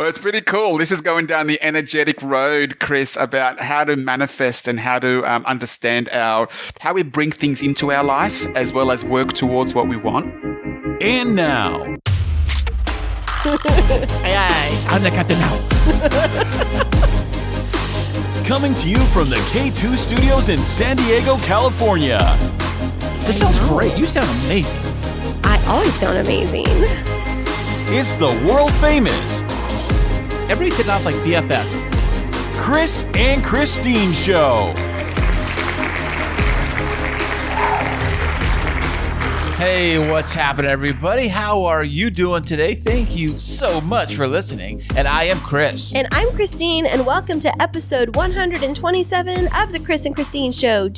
Well, it's pretty cool. This is going down the energetic road, Kris, about how to manifest and how to understand how we bring things into our life as well as work towards what we want. And now, Aye, I'm the captain now. coming to you from the K2 Studios in San Diego, California. This sounds great. You sound amazing. I always sound amazing. It's the world famous Everybody's hitting off like BFFs. Kris and Kristine Show. Hey, what's happening, everybody? How are you doing today? Thank you so much for listening. And I am Kris. And I'm Kristine, and welcome to episode 127 of the Kris and Kristine Show.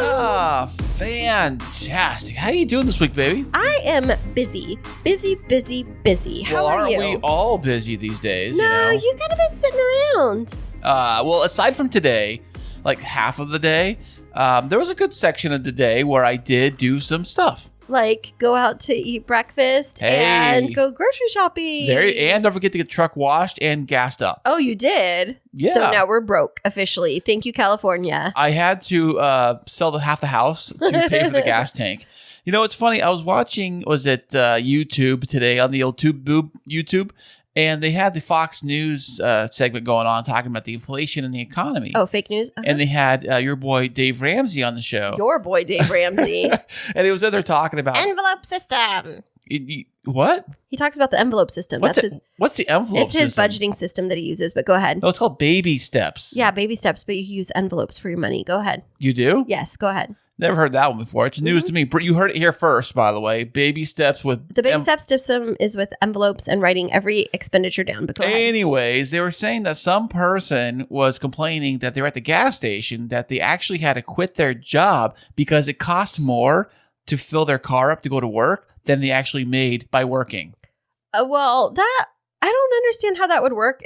Ah, fantastic. How you doing this week, baby? I am busy. How are you? Aren't we all busy these days? No, you kind of been sitting around. Well, aside from today, like half of the day, there was a good section of the day where I did do some stuff. Like go out to eat breakfast and go grocery shopping. And don't forget to get the truck washed and gassed up. Oh, you did? Yeah. So now we're broke officially. Thank you, California. I had to sell half the house to pay for the gas tank. You know, it's funny. I was watching, YouTube today on the old YouTube, and they had the Fox News segment going on talking about the inflation and the economy. Oh, fake news? Uh-huh. And they had your boy Dave Ramsey on the show. Your boy Dave Ramsey. And he was in there talking about... Envelope system. What? He talks about the envelope system. What's the envelope system? It's his budgeting system that he uses, but go ahead. No, it's called baby steps. Yeah, baby steps, but you use envelopes for your money. Go ahead. You do? Yes, go ahead. Never heard that one before. It's news to me. You heard it here first, by the way. Baby steps with... The baby steps system is with envelopes and writing every expenditure down, but go ahead. Anyways, they were saying that some person was complaining that they were at the gas station, that they actually had to quit their job because it cost more to fill their car up to go to work than they actually made by working. Well, I don't understand how that would work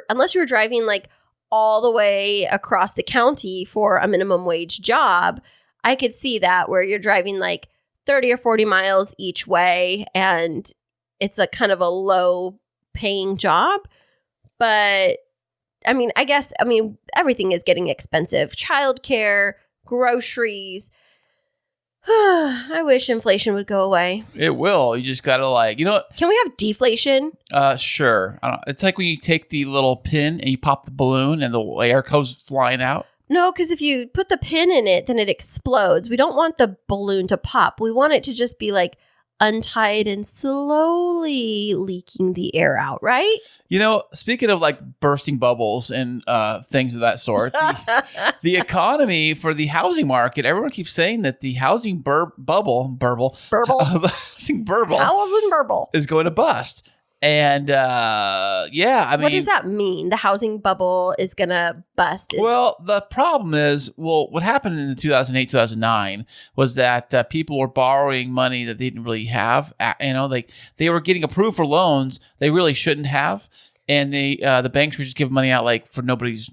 unless you were driving like all the way across the county for a minimum wage job. I could see that where you're driving like 30 or 40 miles each way and it's a kind of a low paying job. But I guess everything is getting expensive. Childcare, groceries. I wish inflation would go away. It will. You just got to Can we have deflation? Sure. It's like when you take the little pin and you pop the balloon and the air goes flying out. No, because if you put the pin in it, then it explodes. We don't want the balloon to pop. We want it to just be like untied and slowly leaking the air out, right? You know, speaking of like bursting bubbles and things of that sort, the economy for the housing market, everyone keeps saying that the housing housing burble is going to bust. And what does that mean? The housing bubble is going to bust? Well, the problem is, what happened in 2008, 2009 was that people were borrowing money that they didn't really have. They were getting approved for loans they really shouldn't have. And the banks were just giving money out like for nobody's,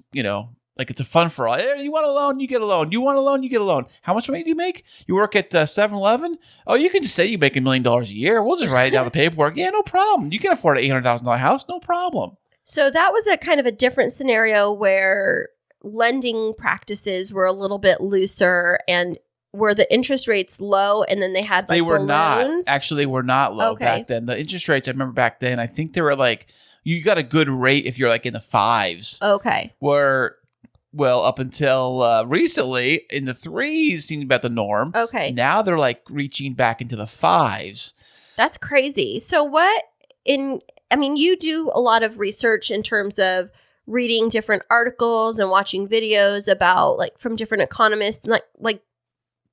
like it's a fun for all. Hey, you want a loan? You get a loan. You want a loan? You get a loan. How much money do you make? You work at 7-Eleven? Oh, you can just say you make $1 million a year. We'll just write it down the paperwork. Yeah, no problem. You can afford an $800,000 house. No problem. So that was a kind of a different scenario where lending practices were a little bit looser and were the interest rates low and then they had like They were balloons? not. Actually, they were not low back then. The interest rates, I remember back then, I think they were like, you got a good rate if you're like in the 5s. Okay. Well, up until recently, in the 3s seemed about the norm. Okay. Now they're like reaching back into the 5s. That's crazy. So you do a lot of research in terms of reading different articles and watching videos about like from different economists, like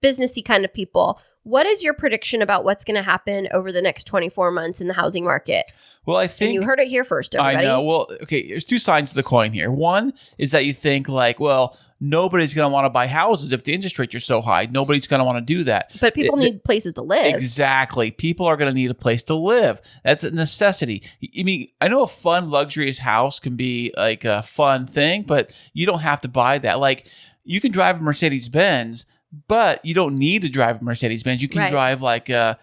businessy kind of people. What is your prediction about what's going to happen over the next 24 months in the housing market? Well, I think... And you heard it here first, everybody. I know. Well, okay, there's two sides to the coin here. One is that you think like, well, nobody's going to want to buy houses if the interest rates are so high. Nobody's going to want to do that. But people need places to live. Exactly. People are going to need a place to live. That's a necessity. I mean, I know a fun, luxurious house can be like a fun thing, but you don't have to buy that. Like, you can drive a Mercedes-Benz, but you don't need to drive a Mercedes-Benz. You can drive like a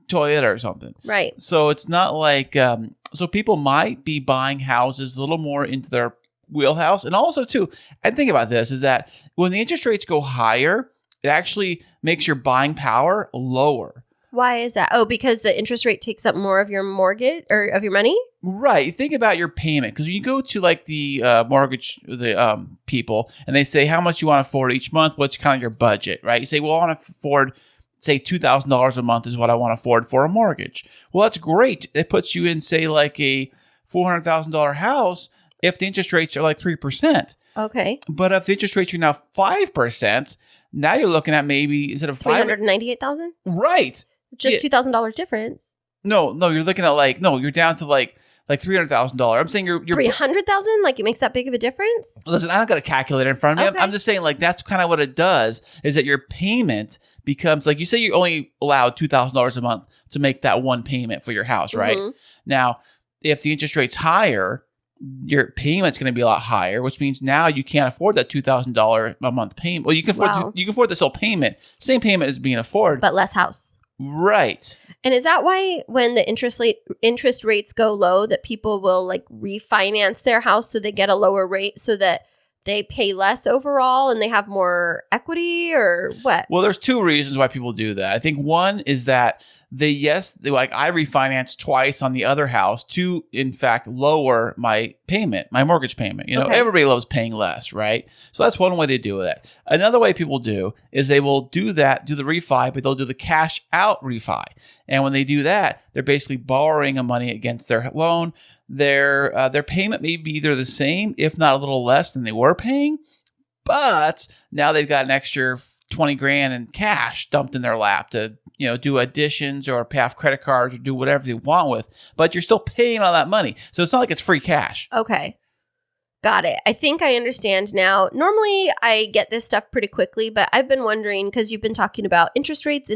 Toyota or something. Right. So it's not like, so people might be buying houses a little more into their wheelhouse. And also too, I think about this is that when the interest rates go higher, it actually makes your buying power lower. Why is that? Oh, because the interest rate takes up more of your mortgage or of your money? Right. Think about your payment. Because when you go to like the mortgage, the people, and they say how much you want to afford each month, what's kind of your budget, right? You say, well, I want to afford, say, $2,000 a month is what I want to afford for a mortgage. Well, that's great. It puts you in, say, like a $400,000 house if the interest rates are like 3%. Okay. But if the interest rates are now 5%, now you're looking at maybe instead of $398,000? Right. Just $2,000 difference. No, you're looking at you're down to like $300,000. I'm saying you're $300,000? Like it makes that big of a difference? Listen, I don't got a calculator in front of me. Okay. I'm just saying like that's kind of what it does is that your payment becomes like you say you're only allowed $2,000 a month to make that one payment for your house, right? Mm-hmm. Now, if the interest rate's higher, your payment's going to be a lot higher, which means now you can't afford that $2,000 a month payment. Well, you can afford this whole payment. Same payment is being afforded, but less house. Right. And is that why when the interest rates go low that people will like refinance their house so they get a lower rate so that they pay less overall and they have more equity or what? Well, there's two reasons why people do that. I think one is that I refinanced twice on the other house to, in fact, lower my payment, my mortgage payment. You know, Everybody loves paying less, right? So that's one way to do it. Another way people do is they will do the refi, but they'll do the cash out refi. And when they do that, they're basically borrowing money against their loan. Their payment may be either the same, if not a little less than they were paying, but now they've got an extra $20,000 in cash dumped in their lap to, do additions or pay off credit cards or do whatever they want with, but you're still paying all that money. So it's not like it's free cash. Okay. Got it. I think I understand now. Normally I get this stuff pretty quickly, but I've been wondering because you've been talking about interest rates.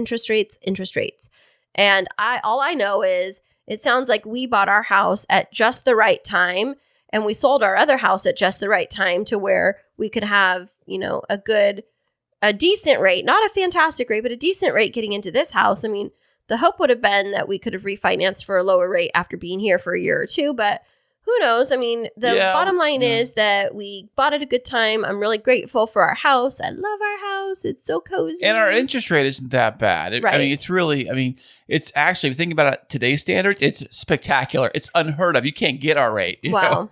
And all I know is it sounds like we bought our house at just the right time and we sold our other house at just the right time to where we could have, a decent rate, not a fantastic rate, but a decent rate getting into this house. I mean, the hope would have been that we could have refinanced for a lower rate after being here for a year or two, but who knows? I mean, the bottom line is that we bought at a good time. I'm really grateful for our house. I love our house. It's so cozy. And our interest rate isn't that bad. Right. I mean, it's actually, if you think about it, today's standards, it's spectacular. It's unheard of. You can't get our rate. Wow.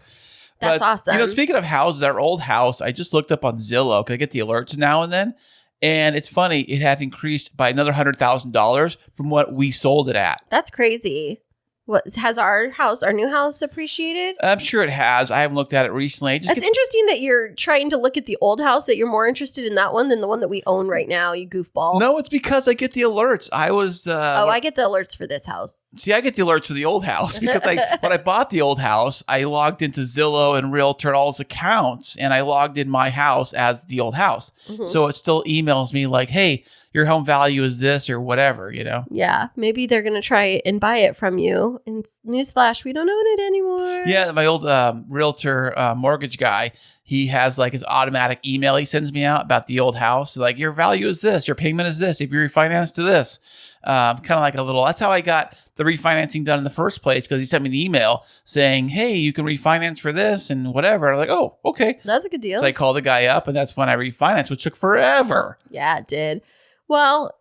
That's awesome. Speaking of houses, our old house, I just looked up on Zillow because I get the alerts now and then. And it's funny, it has increased by another $100,000 from what we sold it at. That's crazy. What has our new house appreciated? I'm sure it has. I haven't looked at it recently. It's interesting that you're trying to look at the old house, that you're more interested in that one than the one that we own right now, you goofball. No, it's because I get the alerts. I get the alerts for this house. See, I get the alerts for the old house because when I bought the old house, I logged into Zillow and Realtor and all those accounts, and I logged in my house as the old house. Mm-hmm. So it still emails me like, hey, your home value is this or whatever, Yeah, maybe they're going to try and buy it from you. And newsflash, we don't own it anymore. Yeah, my old realtor mortgage guy, he has like his automatic email he sends me out about the old house. Like, your value is this, your payment is this, if you refinance to this. Kind of like that's how I got the refinancing done in the first place, because he sent me an email saying, hey, you can refinance for this and whatever. I'm like, oh, okay. That's a good deal. So I called the guy up, and that's when I refinanced, which took forever. Yeah, it did. Well,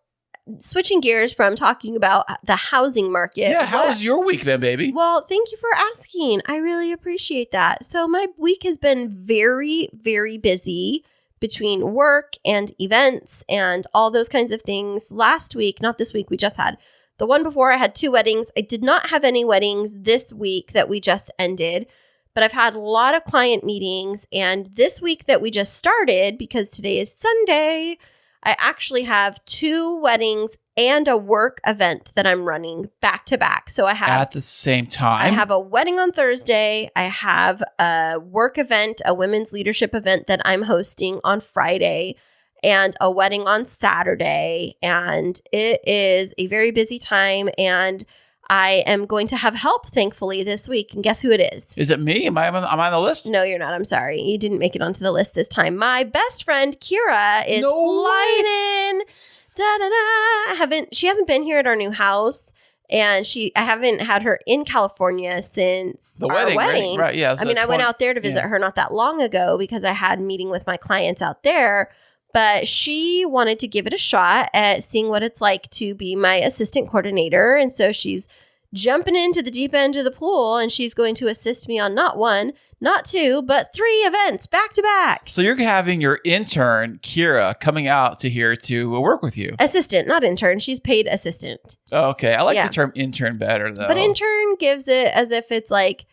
switching gears from talking about the housing market. Yeah, how was your week been, baby? Well, thank you for asking. I really appreciate that. So my week has been very, very busy between work and events and all those kinds of things. Last week, not this week, we just had. The one before, I had 2 weddings. I did not have any weddings this week that we just ended, but I've had a lot of client meetings. And this week that we just started, because today is Sunday, I actually have 2 weddings and a work event that I'm running back to back. So I have at the same time. I have a wedding on Thursday. I have a work event, a women's leadership event that I'm hosting on Friday, and a wedding on Saturday. And it is a very busy time. And I am going to have help, thankfully, this week. And guess who it is? Is it me? Am I on the list? No, you're not. I'm sorry. You didn't make it onto the list this time. My best friend, Kira, is flying in She hasn't been here at our new house. And I haven't had her in California since The our wedding. Right. Yeah. I mean, I went out there to visit her not that long ago because I had a meeting with my clients out there. But she wanted to give it a shot at seeing what it's like to be my assistant coordinator. And so she's jumping into the deep end of the pool, and she's going to assist me on not 1, not 2, but 3 events back to back. So you're having your intern, Kira, coming out to here to work with you. Assistant, not intern. She's paid assistant. Okay. I like the term intern better, though. But intern gives it as if it's like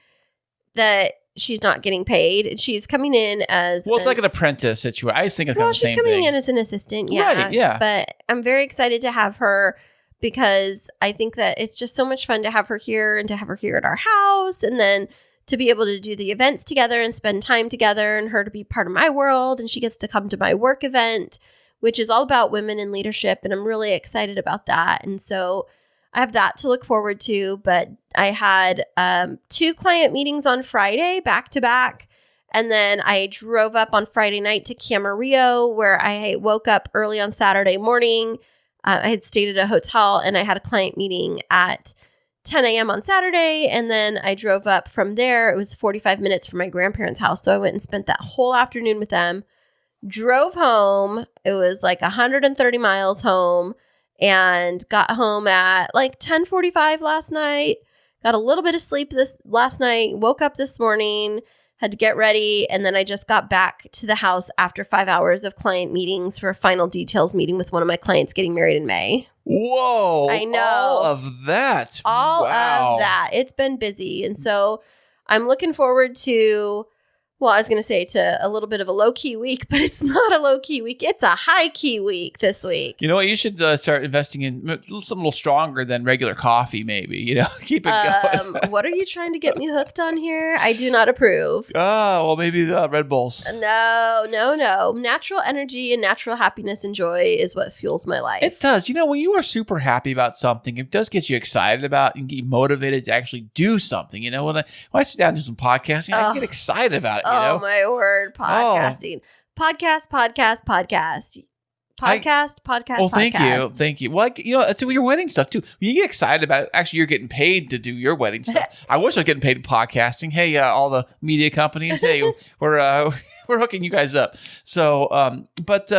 that she's not getting paid. She's coming in as... Well, it's like an apprentice situation. I just think it's kind of the same thing. Well, she's coming in as an assistant, yeah. Right, yeah. But I'm very excited to have her because I think that it's just so much fun to have her here and to have her here at our house, and then to be able to do the events together and spend time together, and her to be part of my world, and she gets to come to my work event, which is all about women in leadership, and I'm really excited about that. And so I have that to look forward to, but I had 2 client meetings on Friday back to back. And then I drove up on Friday night to Camarillo, where I woke up early on Saturday morning. I had stayed at a hotel, and I had a client meeting at 10 a.m. on Saturday. And then I drove up from there. It was 45 minutes from my grandparents' house. So I went and spent that whole afternoon with them, drove home. It was like 130 miles home, and got home at like 10:45 last night. Got a little bit of sleep last night, woke up this morning, had to get ready, and then I just got back to the house after 5 hours of client meetings for a final details meeting with one of my clients getting married in May. Whoa. I know. All of that. All Wow. of that. It's been busy. And so I'm looking forward to, well, I was going to say to a little bit of a low-key week, but it's not a low-key week. It's a high-key week this week. You know what? You should start investing in something a little stronger than regular coffee, maybe. You know, keep it going. What are you trying to get me hooked on here? I do not approve. Oh, well, maybe the Red Bulls. No. Natural energy and natural happiness and joy is what fuels my life. It does. You know, when you are super happy about something, it does get you excited about and get you motivated to actually do something. You know, when I sit down and do some podcasting, I get excited about it. You know? My word. Podcasting. Podcast. Well, thank you. Well, it's your wedding stuff too. When you get excited about it, actually, you're getting paid to do your wedding stuff. I wish I was getting paid podcasting. Hey, all the media companies, hey, we're hooking you guys up. So, but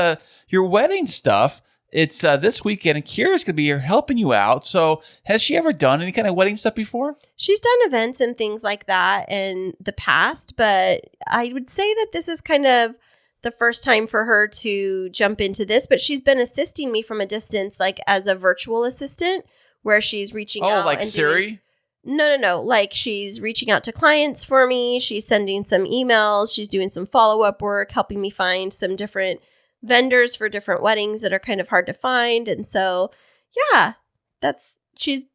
your wedding stuff, it's this weekend, and Kira's going to be here helping you out. So has she ever done any kind of wedding stuff before? She's done events and things like that in the past, but I would say that this is kind of the first time for her to jump into this. But she's been assisting me from a distance, like as a virtual assistant, where she's reaching out. Oh, like Siri? No. Like she's reaching out to clients for me. She's sending some emails. She's doing some follow-up work, helping me find some different vendors for different weddings that are kind of hard to find. And so, yeah, she's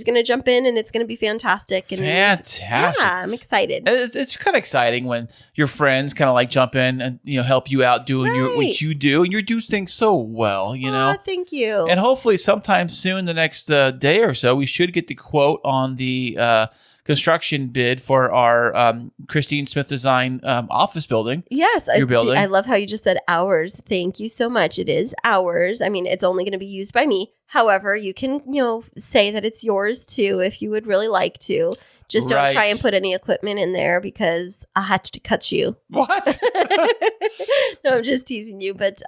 going to jump in, and it's going to be fantastic. And fantastic. Yeah, I'm excited. It's kind of exciting when your friends kind of like jump in and, help you out doing what you do, and you do things so well, you know? Thank you. And hopefully sometime soon, the next day or so, we should get the quote on the construction bid for our Kristine Smith Design office building. Yes. Your building. I love how you just said ours. Thank you so much. It is ours. I mean, it's only going to be used by me. However, you can, say that it's yours too if you would really like to. Just don't try and put any equipment in there because I had to cut you. What? No, I'm just teasing you. But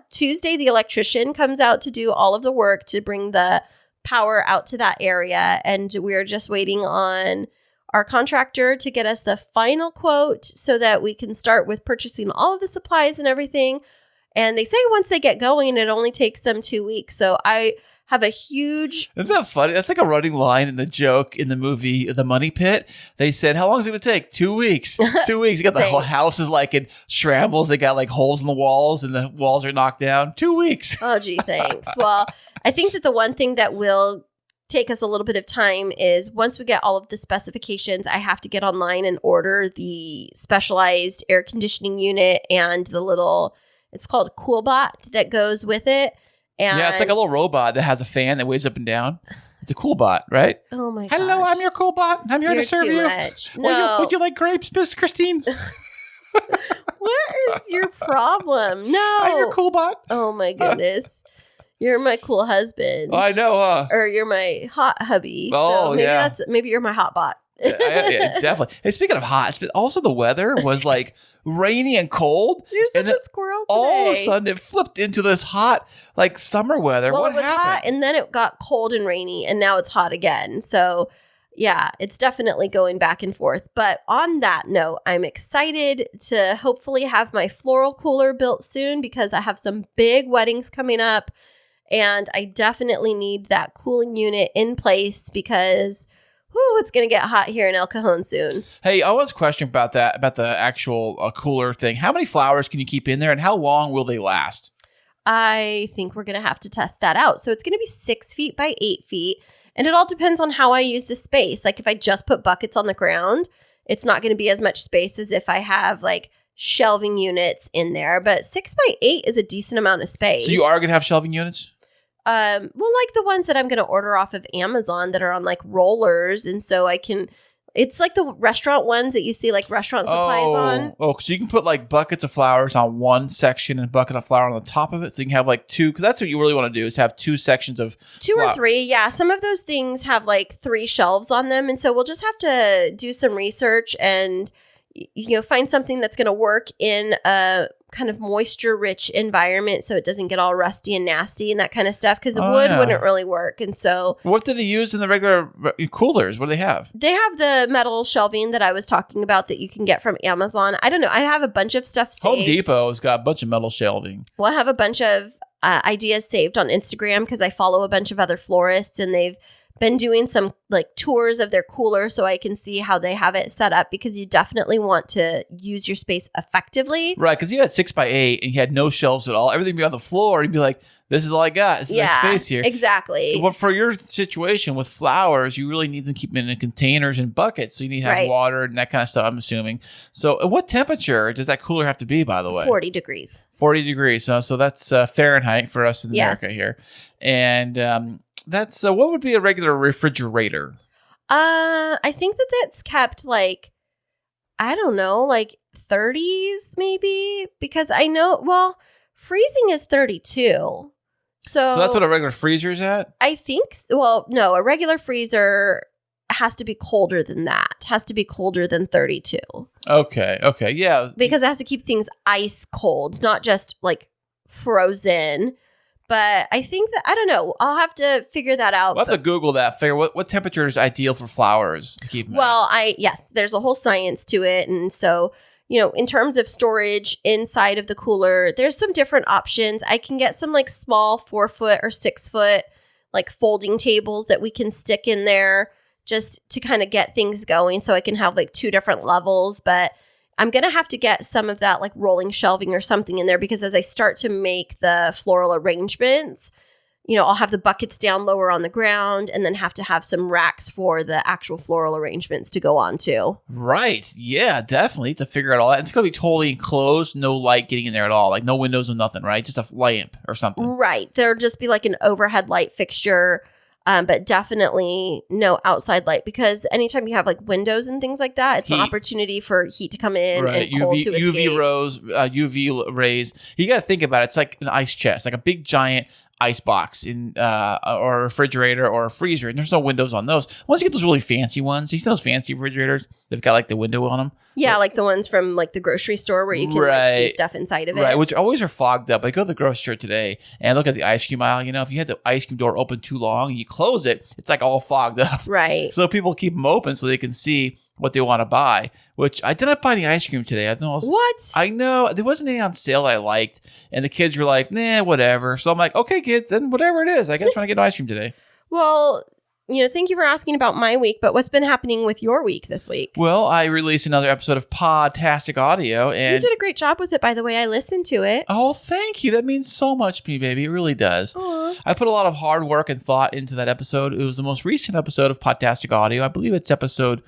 Tuesday, the electrician comes out to do all of the work to bring the power out to that area, and we're just waiting on our contractor to get us the final quote so that we can start with purchasing all of the supplies and everything. And they say once they get going, it only takes them 2 weeks. So I have a huge... Isn't that funny? That's like a running line in the joke in the movie The Money Pit. They said, how long is it going to take? 2 weeks. 2 weeks. You got the whole house is like in shambles. They got like holes in the walls, and the walls are knocked down. 2 weeks. Oh, gee, thanks. Well, I think that the one thing that will take us a little bit of time is once we get all of the specifications, I have to get online and order the specialized air conditioning unit and the little, it's called CoolBot that goes with it. And yeah, it's like a little robot that has a fan that waves up and down. It's a CoolBot, right? Oh my god! Hello, I'm your CoolBot. I'm here to serve you. No. Would you like grapes, Miss Kristine? What is your problem? No, I'm your CoolBot. Oh my goodness. You're my cool husband. I know, huh? Or you're my hot hubby. Oh, so maybe you're my hot bot. Yeah, definitely. Hey, speaking of hot, also the weather was like rainy and cold. You're such and a squirrel today. All of a sudden, it flipped into this hot, like summer weather. Well, what it was happened? hot, and then it got cold and rainy, and now it's hot again. So, yeah, it's definitely going back and forth. But on that note, I'm excited to hopefully have my floral cooler built soon because I have some big weddings coming up, and I definitely need that cooling unit in place because it's going to get hot here in El Cajon soon. Hey, I was questioning about that, about the actual cooler thing. How many flowers can you keep in there, and how long will they last? I think we're going to have to test that out. So it's going to be 6 feet by 8 feet, and it all depends on how I use the space. Like if I just put buckets on the ground, it's not going to be as much space as if I have like shelving units in there. But 6 by 8 is a decent amount of space. So you are going to have shelving units? Well, like the ones that I'm going to order off of Amazon that are on like rollers. And so it's like the restaurant ones that you see like restaurant supplies on. Oh, so you can put like buckets of flowers on one section and a bucket of flower on the top of it. So you can have like two, because that's what you really want to do is have two sections of or three. Yeah. Some of those things have like 3 shelves on them. And so we'll just have to do some research and, find something that's going to work in a kind of moisture rich environment so it doesn't get all rusty and nasty and that kind of stuff because wood wouldn't really work. And so what do they use in the regular coolers? What do they have? They have the metal shelving that I was talking about that you can get from Amazon. I don't know. I have a bunch of stuff saved. Home Depot has got a bunch of metal shelving. Well, I have a bunch of ideas saved on Instagram because I follow a bunch of other florists and they've been doing some like tours of their cooler so I can see how they have it set up because you definitely want to use your space effectively. Right, because you had 6 by 8 and you had no shelves at all. Everything would be on the floor and you'd be like, this is all I got. This is my space here. Exactly. But for your situation with flowers, you really need to keep them in containers and buckets. So you need to have water and that kind of stuff, I'm assuming. So at what temperature does that cooler have to be, by the way? 40 degrees. 40 degrees. So that's Fahrenheit for us in America here. And that's what would be a regular refrigerator? I think that's kept like, I don't know, like 30s maybe, because I know, well, freezing is 32. So that's what a regular freezer is at? I think, well, no, a regular freezer has to be colder than that. Has to be colder than 32. Okay, yeah. Because it has to keep things ice cold, not just like frozen. But I think that, I don't know, I'll have to figure that out. We'll have to Google that, figure what temperature is ideal for flowers to keep them at. Yes, there's a whole science to it. And so, in terms of storage inside of the cooler, there's some different options. I can get some like small 4-foot or 6-foot like folding tables that we can stick in there just to kind of get things going. So I can have like 2 different levels, but I'm going to have to get some of that like rolling shelving or something in there because as I start to make the floral arrangements, I'll have the buckets down lower on the ground and then have to have some racks for the actual floral arrangements to go on too. Right. Yeah, definitely. To figure out all that. It's going to be totally enclosed, no light getting in there at all. Like no windows or nothing, right? Just a lamp or something. Right. There'll just be like an overhead light fixture. But definitely no outside light because anytime you have like windows and things like that, it's an opportunity for heat to come in and cold to escape. UV rays. You got to think about it. It's like an ice chest, like a big giant ice box in or a refrigerator or a freezer, and there's no windows on those. Once you get those really fancy ones, you see those fancy refrigerators? They've got like the window on them. Yeah, like the ones from like the grocery store where you can like, see stuff inside of it. Right, which always are fogged up. I go to the grocery store today and look at the ice cream aisle. If you had the ice cream door open too long and you close it, it's like all fogged up. Right. So people keep them open so they can see what they want to buy, which I did not buy any ice cream today. What? I know. There wasn't any on sale that I liked. And the kids were like, nah, whatever. So I'm like, okay, kids, then whatever it is. I guess I'm going to get ice cream today. Well, thank you for asking about my week, but what's been happening with your week this week? Well, I released another episode of Podtastic Audio. And you did a great job with it, by the way. I listened to it. Oh, thank you. That means so much to me, baby. It really does. Aww. I put a lot of hard work and thought into that episode. It was the most recent episode of Podtastic Audio. I believe it's episode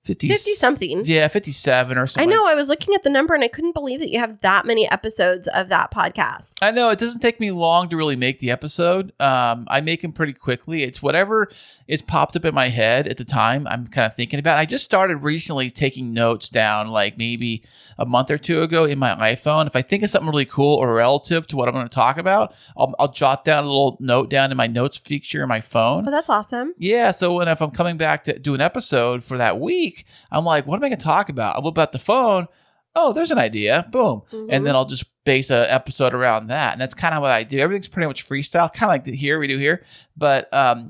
50 something. Yeah, 57 or something. I know. I was looking at the number and I couldn't believe that you have that many episodes of that podcast. I know. It doesn't take me long to really make the episode. I make them pretty quickly. It's whatever is popped up in my head at the time I'm kind of thinking about. I just started recently taking notes down, like maybe a month or two ago in my iPhone. If I think of something really cool or relative to what I'm going to talk about, I'll jot down a little note down in my notes feature in my phone. Oh, that's awesome. Yeah. So if I'm coming back to do an episode for that week, I'm like, what am I going to talk about? I'll whip out the phone. Oh, there's an idea. Boom. Mm-hmm. And then I'll just base an episode around that. And that's kind of what I do. Everything's pretty much freestyle, kind of like we do here. But I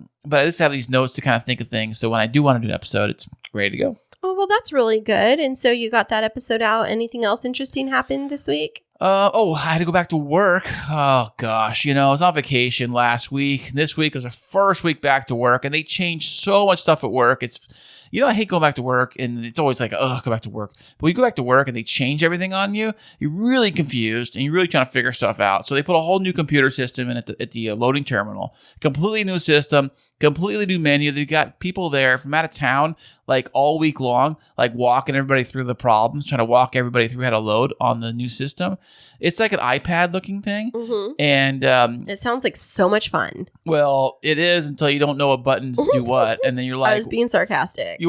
just have these notes to kind of think of things. So when I do want to do an episode, it's ready to go. Oh, well, that's really good. And so you got that episode out. Anything else interesting happened this week? I had to go back to work. Oh, gosh. I was on vacation last week. This week was the first week back to work. And they changed so much stuff at work. It's I hate going back to work, and it's always like, go back to work. But when you go back to work and they change everything on you, you're really confused, and you're really trying to figure stuff out. So they put a whole new computer system in at the loading terminal. Completely new system, completely new menu. They've got people there from out of town, like all week long, like walking everybody through the problems, trying to walk everybody through how to load on the new system. It's like an iPad-looking thing. Mm-hmm. And it sounds like so much fun. well, it is until you don't know what buttons do what, and then you're like, I was being sarcastic.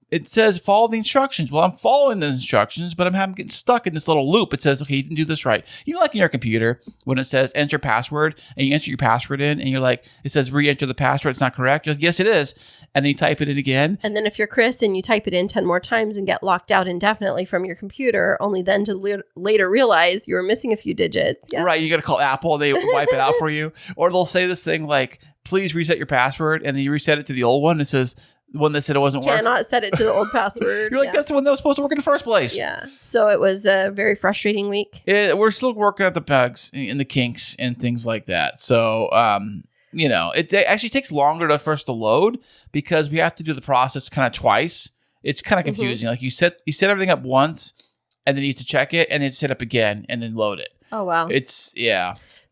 it says follow the instructions. Well, I'm following the instructions, but I'm getting stuck in this little loop. It says, okay, you didn't do this right. Like in your computer, when it says enter password, and you enter your password in, and you're like, it says re-enter the password. It's not correct. You're like, yes, it is. And then you type it in again. And then if you're Kris and you type it in 10 more times and get locked out indefinitely from your computer, only then to later realize you were missing a few digits. Yeah. Right. You got to call Apple and they wipe it out for you. Or they'll say this thing like, please reset your password. And then you reset it to the old one. It says, the one that said it wasn't working. Cannot set it to the old password. You're like, that's the one that was supposed to work in the first place. Yeah. So it was a very frustrating week. We're still working at the bugs and the kinks and things like that. So, it actually takes longer for us to load because we have to do the process kind of twice. It's kind of confusing. Mm-hmm. Like you set everything up once and then you have to check it and then set up again and then load it. Oh, wow.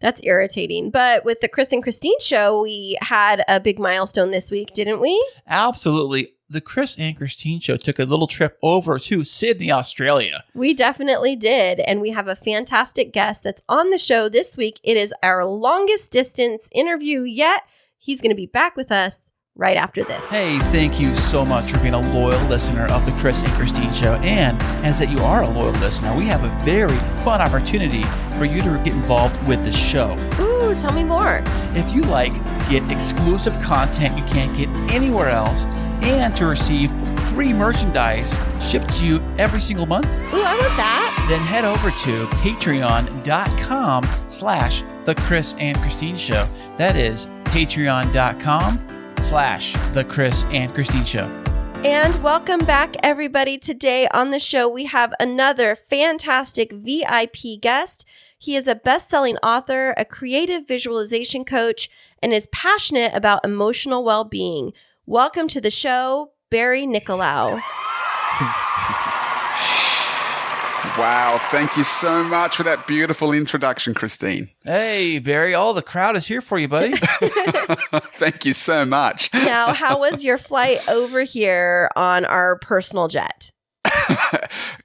That's irritating. But with the Kris and Kristine show, we had a big milestone this week, didn't we? Absolutely. The Kris and Kristine show took a little trip over to Sydney, Australia. We definitely did. And we have a fantastic guest that's on the show this week. It is our longest distance interview yet. He's going to be back with us right after this. Hey, thank you so much for being a loyal listener of the Kris and Kristine show. And as that you are a loyal listener, we have a very fun opportunity for you to get involved with the show. Ooh, tell me more. If you like to get exclusive content you can't get anywhere else and to receive free merchandise shipped to you every single month, ooh, I want that. Then head over to patreon.com/The Kris and Kristine show. That is patreon.com/The Kris and Kristine show. And welcome back, everybody. Today on the show, we have another fantastic VIP guest. He is a best-selling author, a creative visualization coach, and is passionate about emotional well-being. Welcome to the show, Barry Nicolaou. Wow. Thank you so much for that beautiful introduction, Kristine. Hey, Barry. The crowd is here for you, buddy. Thank you so much. Now, how was your flight over here on our personal jet?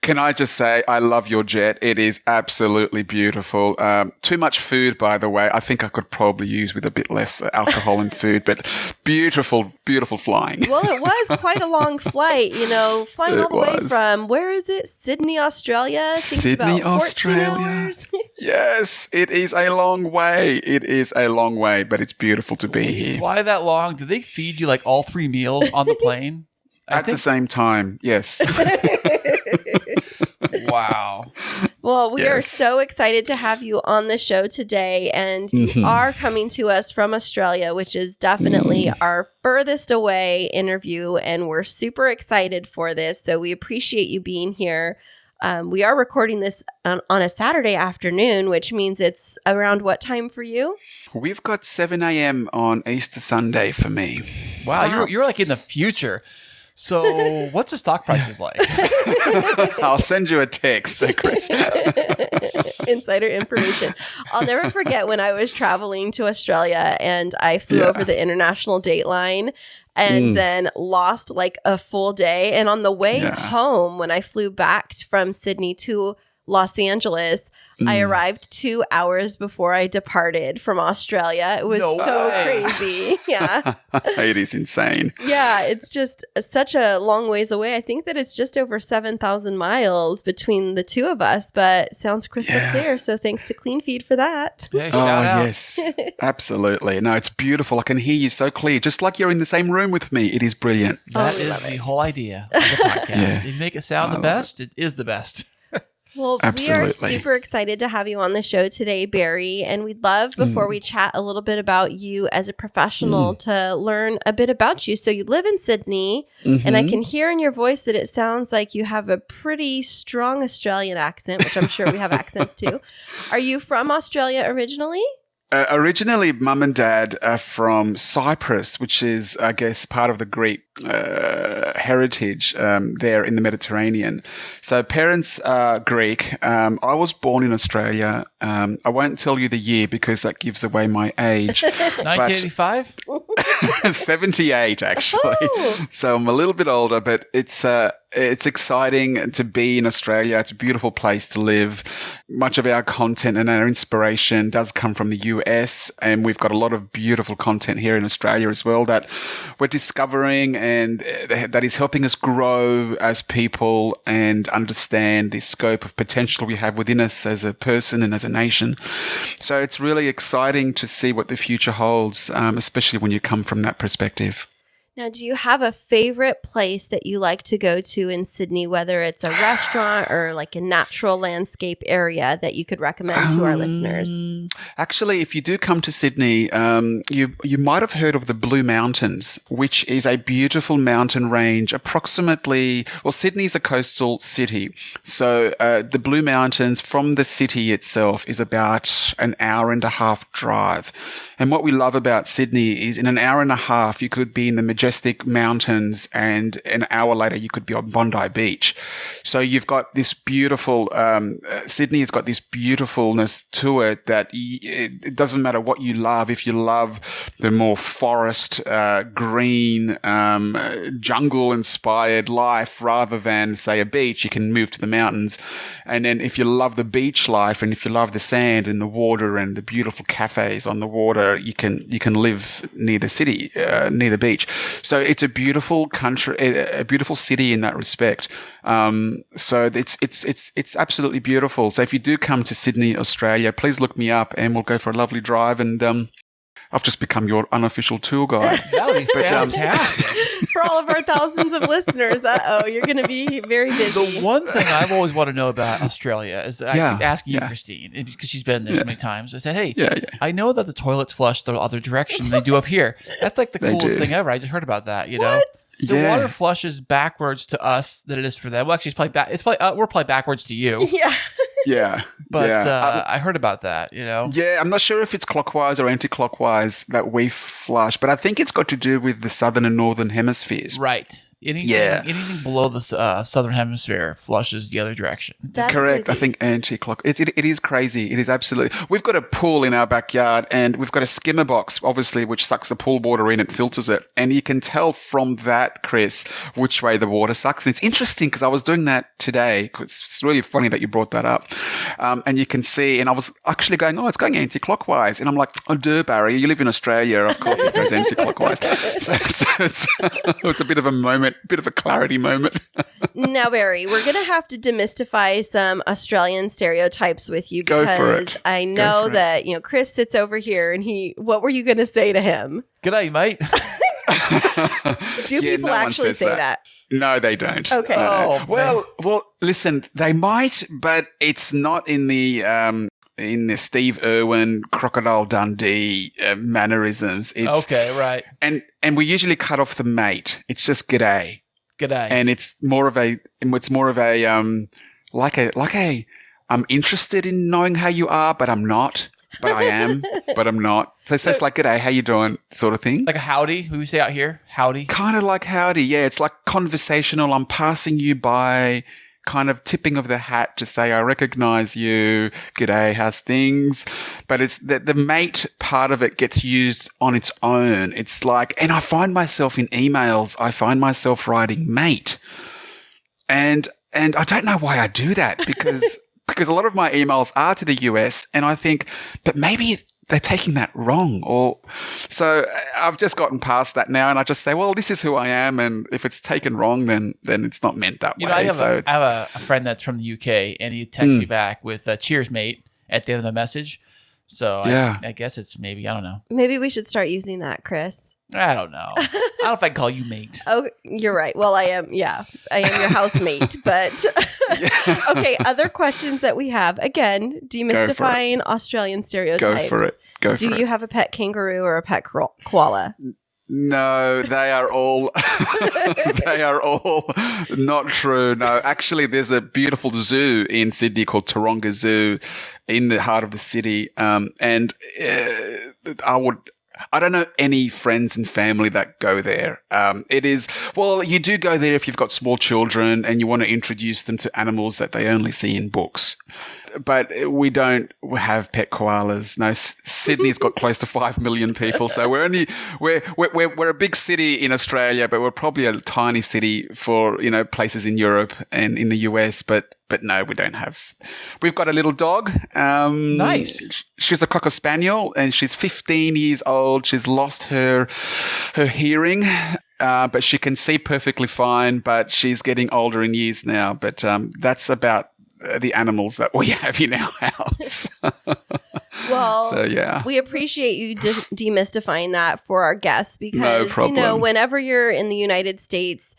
Can I just say, I love your jet. It is absolutely beautiful. Too much food, by the way. I think I could probably use with a bit less alcohol and food, but beautiful, beautiful flying. Well, it was quite a long flight, flying all the way from, where is it? Sydney, Australia? Sydney, Australia. Yes, it is a long way. It is a long way, but it's beautiful to be here. Fly that long? Do they feed you like all 3 meals on the plane? At the same time, yes. Wow. Well, we are so excited to have you on the show today. And you are coming to us from Australia, which is definitely our furthest away interview. And we're super excited for this. So we appreciate you being here. We are recording this on a Saturday afternoon, which means it's around what time for you? We've got 7 a.m. on Easter Sunday for me. Wow. You're like in the future. So what's the stock prices like? I'll send you a text there, Kris. Insider information. I'll never forget when I was traveling to Australia and I flew over the international date line and then lost like a full day. And on the way home, when I flew back from Sydney to Los Angeles, I arrived 2 hours before I departed from Australia. It was crazy. Yeah. It is insane. Yeah, it's just such a long ways away. I think that it's just over 7,000 miles between the two of us, but sounds crystal clear. So thanks to Clean Feed for that. Yeah, shout out. Yes, absolutely. No, it's beautiful. I can hear you so clear, just like you're in the same room with me. It is brilliant. That is the whole idea of the podcast. You make it sound the best, it is the best. Well, Absolutely. we are super excited to have you on the show today, Barry. And we'd love, before we chat a little bit about you as a professional, to learn a bit about you. So you live in Sydney, and I can hear in your voice that it sounds like you have a pretty strong Australian accent, which I'm sure we have accents too. Are you from Australia originally? Originally, mum and dad are from Cyprus, which is, I guess, part of the Greek heritage there in the Mediterranean. So parents are Greek. I was born in Australia. I won't tell you the year because that gives away my age. 1985? 78, actually. So I'm a little bit older, but it's exciting to be in Australia. It's a beautiful place to live. Much of our content and our inspiration does come from the US, and we've got a lot of beautiful content here in Australia as well that we're discovering and that is helping us grow as people and understand the scope of potential we have within us as a person and as a nation. So it's really exciting to see what the future holds, especially when you come from that perspective. Now, do you have a favorite place that you like to go to in Sydney, whether it's a restaurant or like a natural landscape area that you could recommend to our listeners? Actually, if you do come to Sydney, you might have heard of the Blue Mountains, which is a beautiful mountain range approximately, well, Sydney is a coastal city. So the Blue Mountains from the city itself is about an hour and a half drive. And what we love about Sydney is in an hour and a half, you could be in the majestic mountains and an hour later you could be on Bondi Beach. So you've got this beautiful, Sydney has got this beautifulness to it that it doesn't matter what you love. If you love the more forest, green, jungle inspired life rather than say a beach, you can move to the mountains. And then if you love the beach life and if you love the sand and the water and the beautiful cafes on the water, you can live near the city, near the beach. So it's a beautiful country, a beautiful city in that respect. So it's absolutely beautiful. So if you do come to Sydney, Australia, please look me up and we'll go for a lovely drive. And I've just become your unofficial tour guide. That would be fantastic. For all of our thousands of listeners, you're going to be very busy. The one thing I've always wanted to know about Australia is that I keep asking you, Kristine, because she's been there so many times. I said, hey, I know that the toilets flush the other direction than they do up here. That's like the coolest thing ever. I just heard about that. You know, the water flushes backwards to us than it is for them. Well, actually, we're probably backwards to you. Yeah. Yeah. But I heard about that, you know? Yeah, I'm not sure if it's clockwise or anti-clockwise that we flush, but I think it's got to do with the southern and northern hemispheres. Right. Anything below the southern hemisphere flushes the other direction. That's correct. crazy. I think anti-clock. It is crazy. It is absolutely. We've got a pool in our backyard, and we've got a skimmer box, obviously, which sucks the pool water in. It filters it, and you can tell from that, Kris, which way the water sucks. And it's interesting because I was doing that today. Cause it's really funny that you brought that up, and you can see. And I was actually going, it's going anti-clockwise, and I'm like, oh, duh, Barry, you live in Australia, of course it goes anti-clockwise. So it's a bit of a moment. Bit of a clarity moment. Now, Barry, we're going to have to demystify some Australian stereotypes with you because I know that, Kris sits over here and what were you going to say to him? G'day, mate. Do people actually say that? No, they don't. Okay. Well, listen, they might, but it's not in the Steve Irwin, Crocodile Dundee mannerisms. It's, okay, right. And we usually cut off the mate. It's just g'day. G'day. And it's more of a I'm interested in knowing how you are, but I'm not. But I am, but I'm not. So it's just like, g'day, how you doing, sort of thing. Like a howdy, who we say out here, howdy. Kind of like howdy, yeah. It's like conversational. I'm passing you by kind of tipping of the hat to say, I recognize you. G'day, how's things? But it's the mate part of it gets used on its own. It's like, and I find myself in emails, I find myself writing mate. And I don't know why I do that because a lot of my emails are to the US, and I think, but maybe they're taking that wrong. So I've just gotten past that now, and I just say, well, this is who I am, and if it's taken wrong, then it's not meant that way. I have a friend that's from the UK, and he texts me back with "Cheers, mate" at the end of the message. So I guess it's maybe, I don't know. Maybe we should start using that, Kris. I don't know. I don't know if I can call you mate. Oh, you're right. Well, I am your housemate. But okay, other questions that we have. Again, demystifying Australian stereotypes. Go for it. Do you have a pet kangaroo or a pet koala? No, they are all not true. No, actually, there's a beautiful zoo in Sydney called Taronga Zoo in the heart of the city. And I don't know any friends and family that go there. You do go there if you've got small children and you want to introduce them to animals that they only see in books. But we don't have pet koalas. No, Sydney's got close to 5 million people, so we're a big city in Australia, but we're probably a tiny city for places in Europe and in the US. But no, we don't have. We've got a little dog. Nice. She's a Cocker Spaniel, and she's 15 years old. She's lost her hearing. But she can see perfectly fine. But she's getting older in years now. But that's about the animals that we have in our house. Well, so, yeah. We appreciate you demystifying that for our guests because, no problem. Whenever you're in the United States,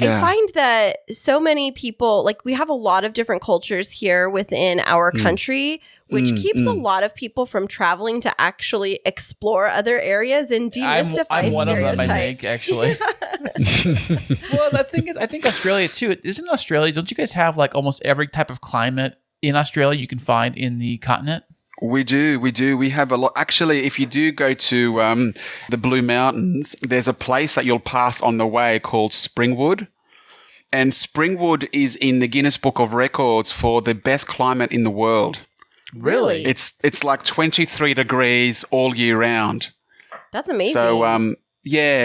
I find that so many people, like we have a lot of different cultures here within our country, which keeps a lot of people from traveling to actually explore other areas and demystify I'm one stereotypes. of them, I think, actually. Well, the thing is, I think Australia too. Isn't Australia? Don't you guys have like almost every type of climate in Australia you can find in the continent? We do. We have a lot. Actually, if you do go to the Blue Mountains, there's a place that you'll pass on the way called Springwood. And Springwood is in the Guinness Book of Records for the best climate in the world. Really? It's like 23 degrees all year round. That's amazing. So,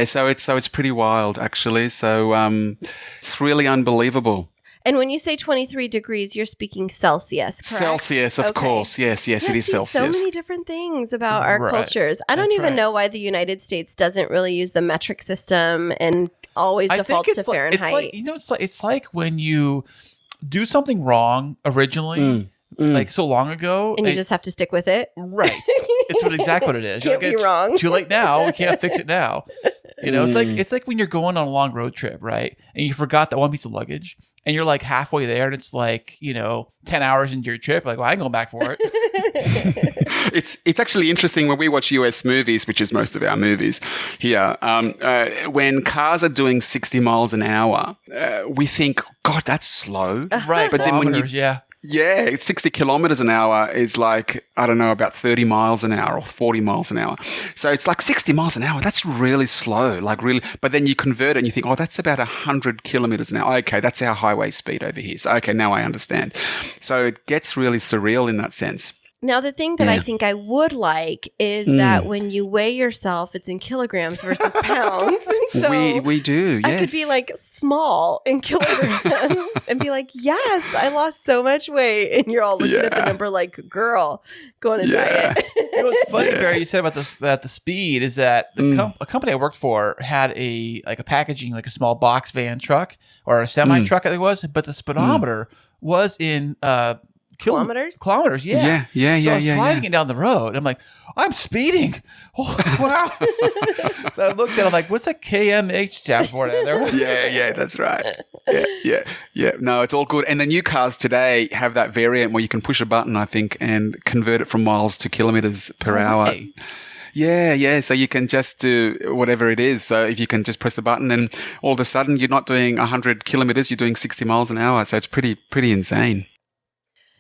so it's pretty wild, actually. So it's really unbelievable. And when you say 23 degrees, you're speaking Celsius, correct? Celsius, of course. Yes, it is Celsius. So many different things about our cultures. I don't even know why the United States doesn't really use the metric system and always defaults to Fahrenheit. It's like when you do something wrong originally, like so long ago. And you just have to stick with it. Right. It's exactly what it is. Can't be wrong. Too late now. We can't fix it now. It's like when you're going on a long road trip, right? And you forgot that one piece of luggage and you're like halfway there and it's like, 10 hours into your trip. Like, well, I ain't going back for it. It's actually interesting when we watch US movies, which is most of our movies here. When cars are doing 60 miles an hour, we think, God, that's slow. Right. But then when Yeah, 60 kilometers an hour is like, I don't know, about 30 miles an hour or 40 miles an hour. So it's like 60 miles an hour. That's really slow, like really. But then you convert it and you think, oh, that's about 100 kilometers an hour. Okay, that's our highway speed over here. So, okay, now I understand. So it gets really surreal in that sense. Now, the thing that I think I would like is that when you weigh yourself, it's in kilograms versus pounds. And so we do, yes. I could be like small in kilograms and be like, yes, I lost so much weight. And you're all looking at the number like, girl, go on a diet. What's funny, Barry, you said about the speed is that a company I worked for had a packaging, like a small box van truck or a semi truck, I think it was, but the speedometer was in kilometers? Kilometers, yeah. So I was driving it down the road. And I'm like, I'm speeding. Oh, wow. So I looked at it, I'm like, what's that KMH stand for? Yeah, that's right. Yeah. No, it's all good. And the new cars today have that variant where you can push a button, I think, and convert it from miles to kilometers per hour. Hey. Yeah. So you can just do whatever it is. So if you can just press a button and all of a sudden you're not doing 100 kilometers, you're doing 60 miles an hour. So it's pretty insane.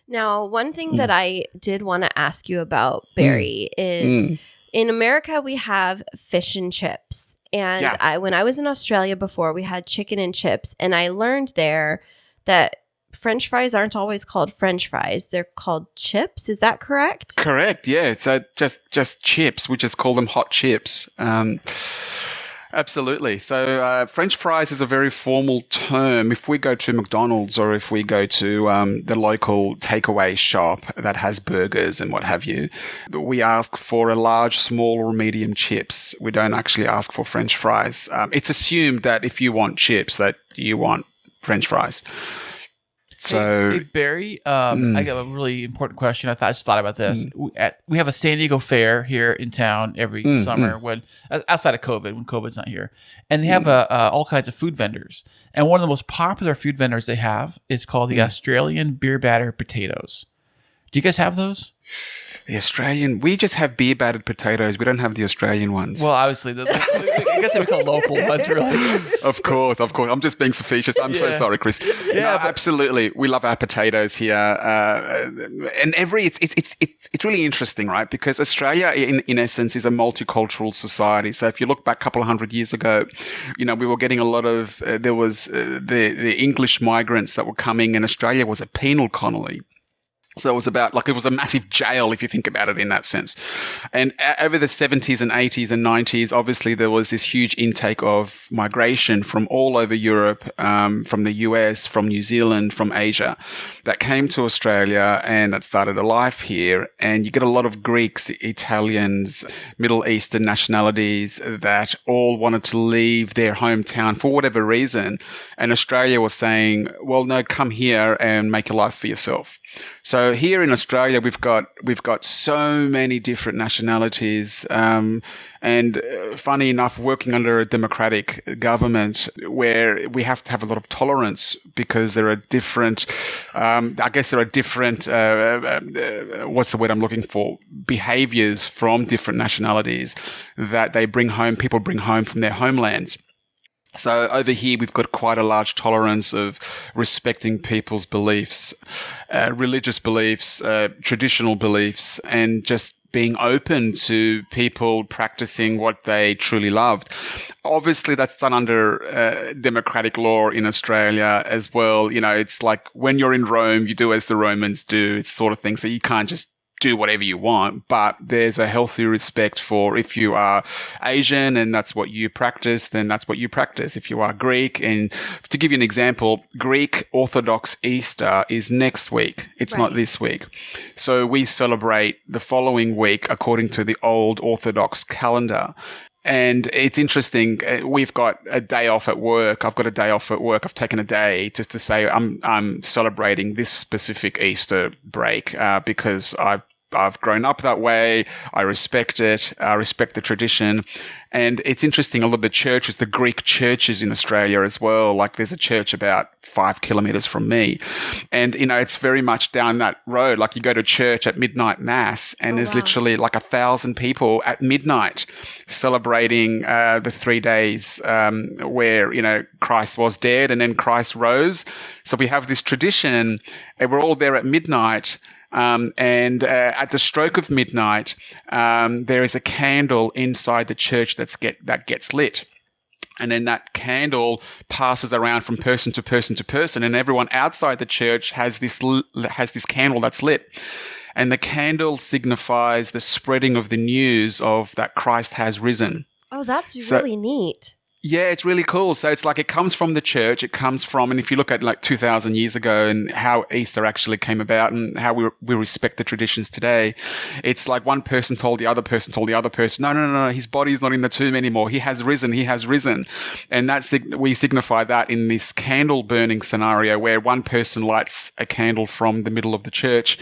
Now, one thing that I did want to ask you about, Barry, is in America, we have fish and chips. And when I was in Australia before, we had chicken and chips. And I learned there that French fries aren't always called French fries. They're called chips. Is that correct? Correct. Yeah. So just chips. We just call them hot chips. Absolutely. So French fries is a very formal term. If we go to McDonald's or if we go to the local takeaway shop that has burgers and what have you, we ask for a large, small, or medium chips. We don't actually ask for French fries. It's assumed that if you want chips, that you want French fries. So, hey Barry, I got a really important question. I just thought about this. We have a San Diego fair here in town every summer when outside of COVID, when COVID's not here, and they have all kinds of food vendors. And one of the most popular food vendors they have is called the Australian beer batter potatoes. Do you guys have those? The Australian, we just have beer battered potatoes. We don't have the Australian ones. Well, obviously, I guess we call local ones, really. Of course. I'm just being facetious. I'm so sorry, Kris. Yeah, absolutely. We love our potatoes here, and it's really interesting, right? Because Australia, in essence, is a multicultural society. So if you look back a couple of hundred years ago, we were getting a lot of there was the English migrants that were coming, and Australia was a penal colony. So it was it was a massive jail if you think about it in that sense. And over the 70s and 80s and 90s, obviously there was this huge intake of migration from all over Europe, from the US, from New Zealand, from Asia, that came to Australia and that started a life here. And you get a lot of Greeks, Italians, Middle Eastern nationalities that all wanted to leave their hometown for whatever reason. And Australia was saying, well, no, come here and make a life for yourself. So here in Australia, we've got so many different nationalities, and funny enough, working under a democratic government where we have to have a lot of tolerance because there are different, what's the word I'm looking for? Behaviors from different nationalities that people bring home from their homelands. So over here, we've got quite a large tolerance of respecting people's beliefs, religious beliefs, traditional beliefs, and just being open to people practicing what they truly loved. Obviously, that's done under democratic law in Australia as well. It's like when you're in Rome, you do as the Romans do. It's sort of thing. So you can't just do whatever you want, but there's a healthy respect for if you are Asian and that's what you practice, then that's what you practice. If you are Greek, and to give you an example, Greek Orthodox Easter is next week. It's not this week. So we celebrate the following week according to the old Orthodox calendar. And it's interesting. We've got a day off at work. I've got a day off at work. I've taken a day just to say I'm celebrating this specific Easter break because I've grown up that way. I respect it. I respect the tradition. And it's interesting, a lot of the churches, the Greek churches in Australia as well, like there's a church about 5 kilometers from me. And, it's very much down that road. Like you go to church at midnight mass and there's literally like 1,000 people at midnight celebrating the 3 days where, Christ was dead and then Christ rose. So we have this tradition and we're all there at midnight. And at the stroke of midnight, there is a candle inside the church that gets lit. And then that candle passes around from person to person to person, and everyone outside the church has this candle that's lit. And the candle signifies the spreading of the news of that Christ has risen. Oh, that's really neat. Yeah, it's really cool. So it's like it comes from the church. It comes from, and if you look at like 2,000 years ago and how Easter actually came about and how we respect the traditions today, it's like one person told the other person, no, his body's not in the tomb anymore. He has risen. And we signify that in this candle burning scenario where one person lights a candle from the middle of the church,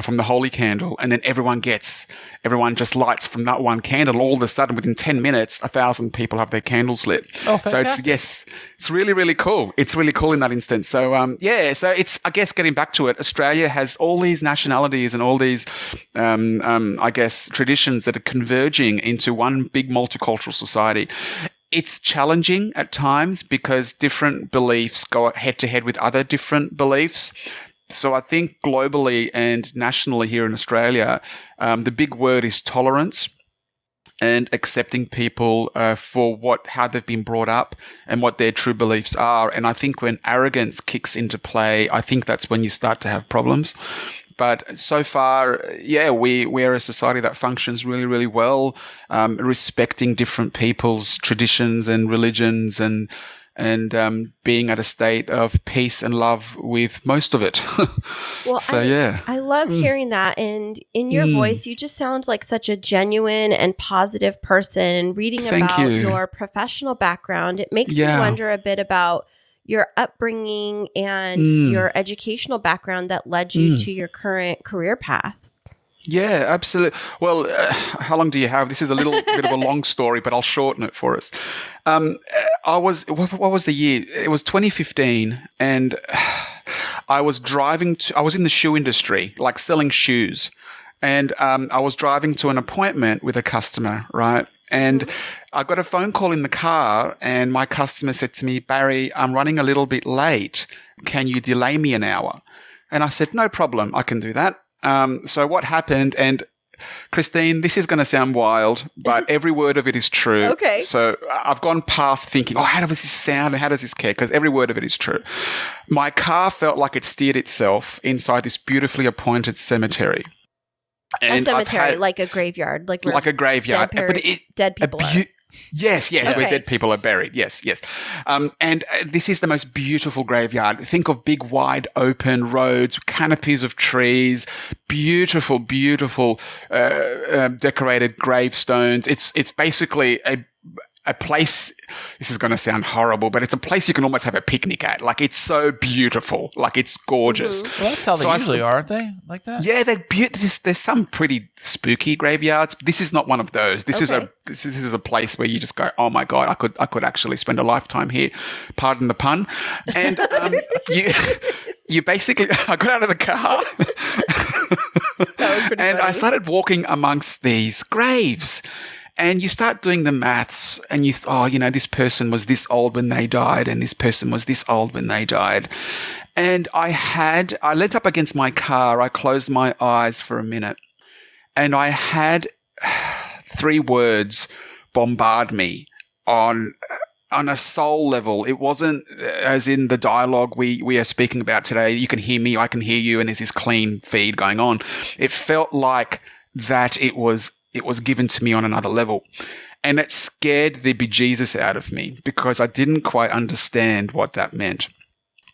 from the holy candle, and then everyone just lights from that one candle. And all of a sudden, within 10 minutes, 1,000 people have their candles lit. Oh, fantastic. So it's really, really cool. It's really cool in that instance. So, so it's, I guess, getting back to it, Australia has all these nationalities and all these, traditions that are converging into one big multicultural society. It's challenging at times because different beliefs go head to head with other different beliefs. So I think globally and nationally here in Australia, the big word is tolerance. and accepting people for how they've been brought up and what their true beliefs are. And I think when arrogance kicks into play, I think that's when you start to have problems. But so far, we're a society that functions really, really well, respecting different people's traditions and religions and being at a state of peace and love with most of it. Well, I love hearing that. And in your voice, you just sound like such a genuine and positive person. And reading about your professional background, it makes me wonder a bit about your upbringing and your educational background that led you to your current career path. Yeah, absolutely. Well, how long do you have? This is a little bit of a long story, but I'll shorten it for us. What was the year? It was 2015, and I was in the shoe industry, like selling shoes. And I was driving to an appointment with a customer, right? And I got a phone call in the car, and my customer said to me, "Barry, I'm running a little bit late. Can you delay me an hour?" And I said, "No problem, I can do that." So what happened, and Kristine, this is going to sound wild, but every word of it is true. Okay. So I've gone past thinking, how does this sound and how does this care? Because every word of it is true. My car felt like it steered itself inside this beautifully appointed cemetery. And a cemetery, like a graveyard. Like a graveyard. Dead people are. Yes, where dead people are buried. Yes. And this is the most beautiful graveyard. Think of big, wide, open roads, canopies of trees, beautiful, beautiful decorated gravestones. It's basically a place, this is going to sound horrible, but it's a place you can almost have a picnic at. Like, it's so beautiful. Like, it's gorgeous. Mm-hmm. Well, that's how they usually are, aren't they? Like that? Yeah, there's some pretty spooky graveyards. This is not one of those. This is a place where you just go, oh my God, I could actually spend a lifetime here. Pardon the pun. And you basically, I got out of the car. That was pretty and funny. I started walking amongst these graves. And you start doing the maths and this person was this old when they died and this person was this old when they died. And I leant up against my car. I closed my eyes for a minute and I had 3 words bombard me on a soul level. It wasn't as in the dialogue we are speaking about today. You can hear me, I can hear you, and there's this clean feed going on. It felt like that it was given to me on another level. And it scared the bejesus out of me because I didn't quite understand what that meant.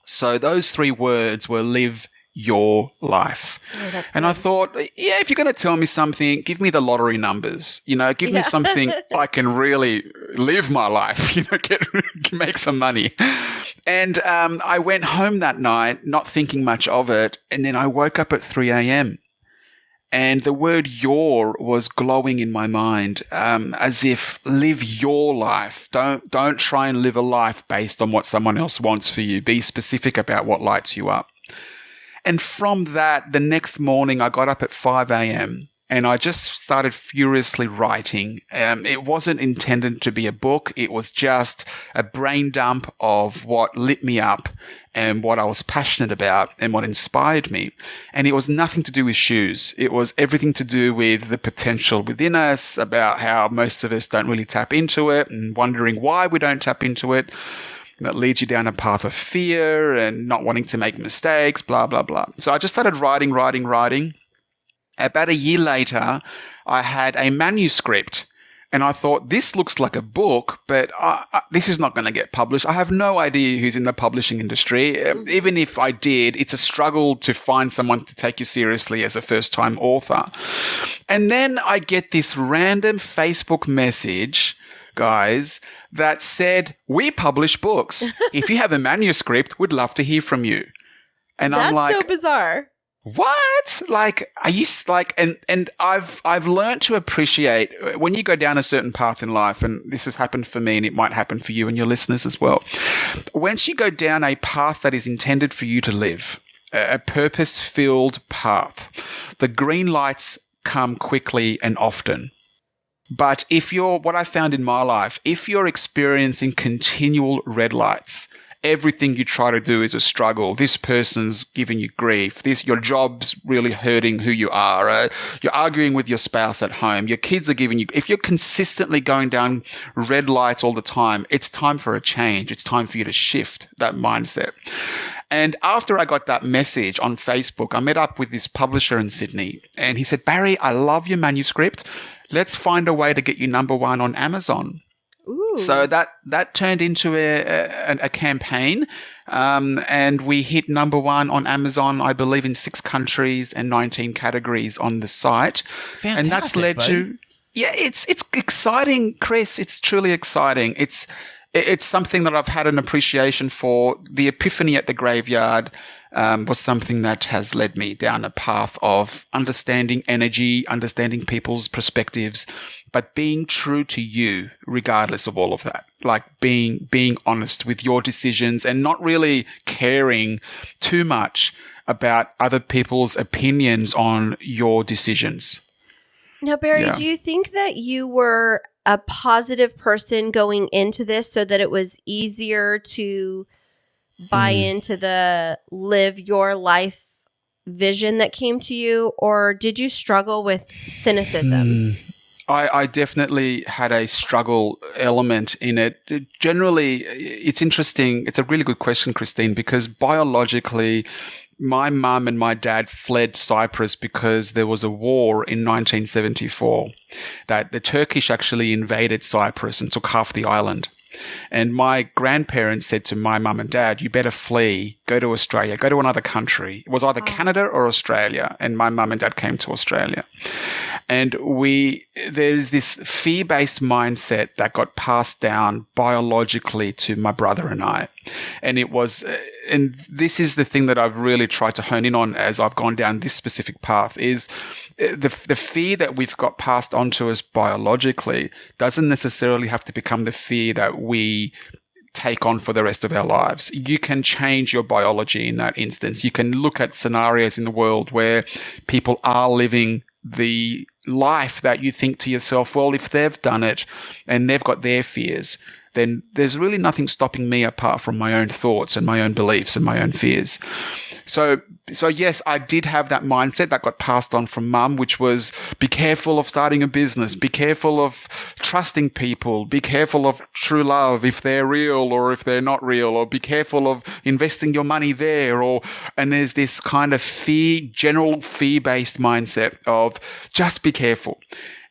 So those 3 words were live your life. Oh, that's and good. I thought, if you're going to tell me something, give me the lottery numbers. Give me something I can really live my life, make some money. And I went home that night not thinking much of it. And then I woke up at 3 a.m. And the word your was glowing in my mind, as if live your life. Don't try and live a life based on what someone else wants for you. Be specific about what lights you up. And from that, the next morning, I got up at 5 a.m. and I just started furiously writing. It wasn't intended to be a book. It was just a brain dump of what lit me up and what I was passionate about and what inspired me. And it was nothing to do with shoes. It was everything to do with the potential within us, about how most of us don't really tap into it and wondering why we don't tap into it. That leads you down a path of fear and not wanting to make mistakes, blah, blah, blah. So I just started writing. About a year later, I had a manuscript. And I thought, this looks like a book, but this is not going to get published. I have no idea who's in the publishing industry. Even if I did, it's a struggle to find someone to take you seriously as a first-time author. And then I get this random Facebook message, guys, that said, we publish books. If you have a manuscript, we'd love to hear from you. And I'm like, that's so bizarre. What? Like, are you like, and I've learned to appreciate when you go down a certain path in life, and this has happened for me and it might happen for you and your listeners as well. Once you go down a path that is intended for you to live, a purpose-filled path, the green lights come quickly and often. But what I found in my life, if you're experiencing continual red lights, everything you try to do is a struggle. This person's giving you grief. Your job's really hurting who you are. You're arguing with your spouse at home. Your kids are giving you, if you're consistently going down red lights all the time, it's time for a change. It's time for you to shift that mindset. And after I got that message on Facebook, I met up with this publisher in Sydney, and he said, Barry, I love your manuscript. Let's find a way to get you number one on Amazon. Ooh. So that turned into a campaign, and we hit number one on Amazon, I believe, in 6 countries and 19 categories on the site. Fantastic, and that's led to, it's exciting, Kris. It's truly exciting. It's something that I've had an appreciation for. The epiphany at the graveyard was something that has led me down a path of understanding energy, understanding people's perspectives, but being true to you regardless of all of that. Like being honest with your decisions and not really caring too much about other people's opinions on your decisions. Now, Barry, Yeah. do you think that you were a positive person going into this so that it was easier to buy into the live your life vision that came to you, or did you struggle with cynicism? I definitely had a struggle element in it. Generally, it's interesting. It's a really good question, Kristine, because biologically, my mum and my dad fled Cyprus because there was a war in 1974 that the Turkish actually invaded Cyprus and took half the island. And my grandparents said to my mum and dad, you better flee, go to Australia, go to another country. It was either Canada or Australia. And my mum and dad came to Australia. And there's this fear-based mindset that got passed down biologically to my brother and I. And and this is the thing that I've really tried to hone in on as I've gone down this specific path, is the fear that we've got passed on to us biologically doesn't necessarily have to become the fear that we take on for the rest of our lives. You can change your biology in that instance. You can look at scenarios in the world where people are living the life that you think to yourself, well, if they've done it and they've got their fears, then there's really nothing stopping me apart from my own thoughts and my own beliefs and my own fears. So yes, I did have that mindset that got passed on from mum, which was be careful of starting a business, be careful of trusting people, be careful of true love if they're real or if they're not real, or be careful of investing your money there, and there's this kind of general fear-based mindset of just be careful.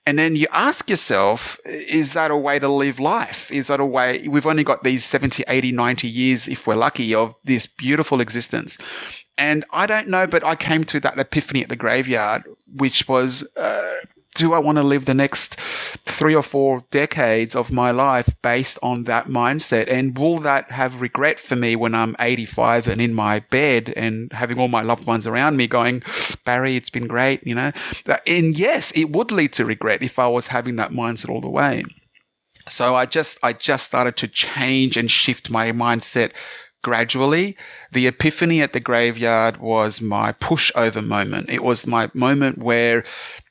And then you ask yourself, is that a way to live life? Is that a way? We've only got these 70, 80, 90 years, if we're lucky, of this beautiful existence. And I don't know, but I came to that epiphany at the graveyard, which was, do I want to live the next 3 or 4 decades of my life based on that mindset? And will that have regret for me when I'm 85 and in my bed and having all my loved ones around me going, Barry, it's been great, you know? And yes, it would lead to regret if I was having that mindset all the way. So I just started to change and shift my mindset gradually. The epiphany at the graveyard was my pushover moment. It was my moment where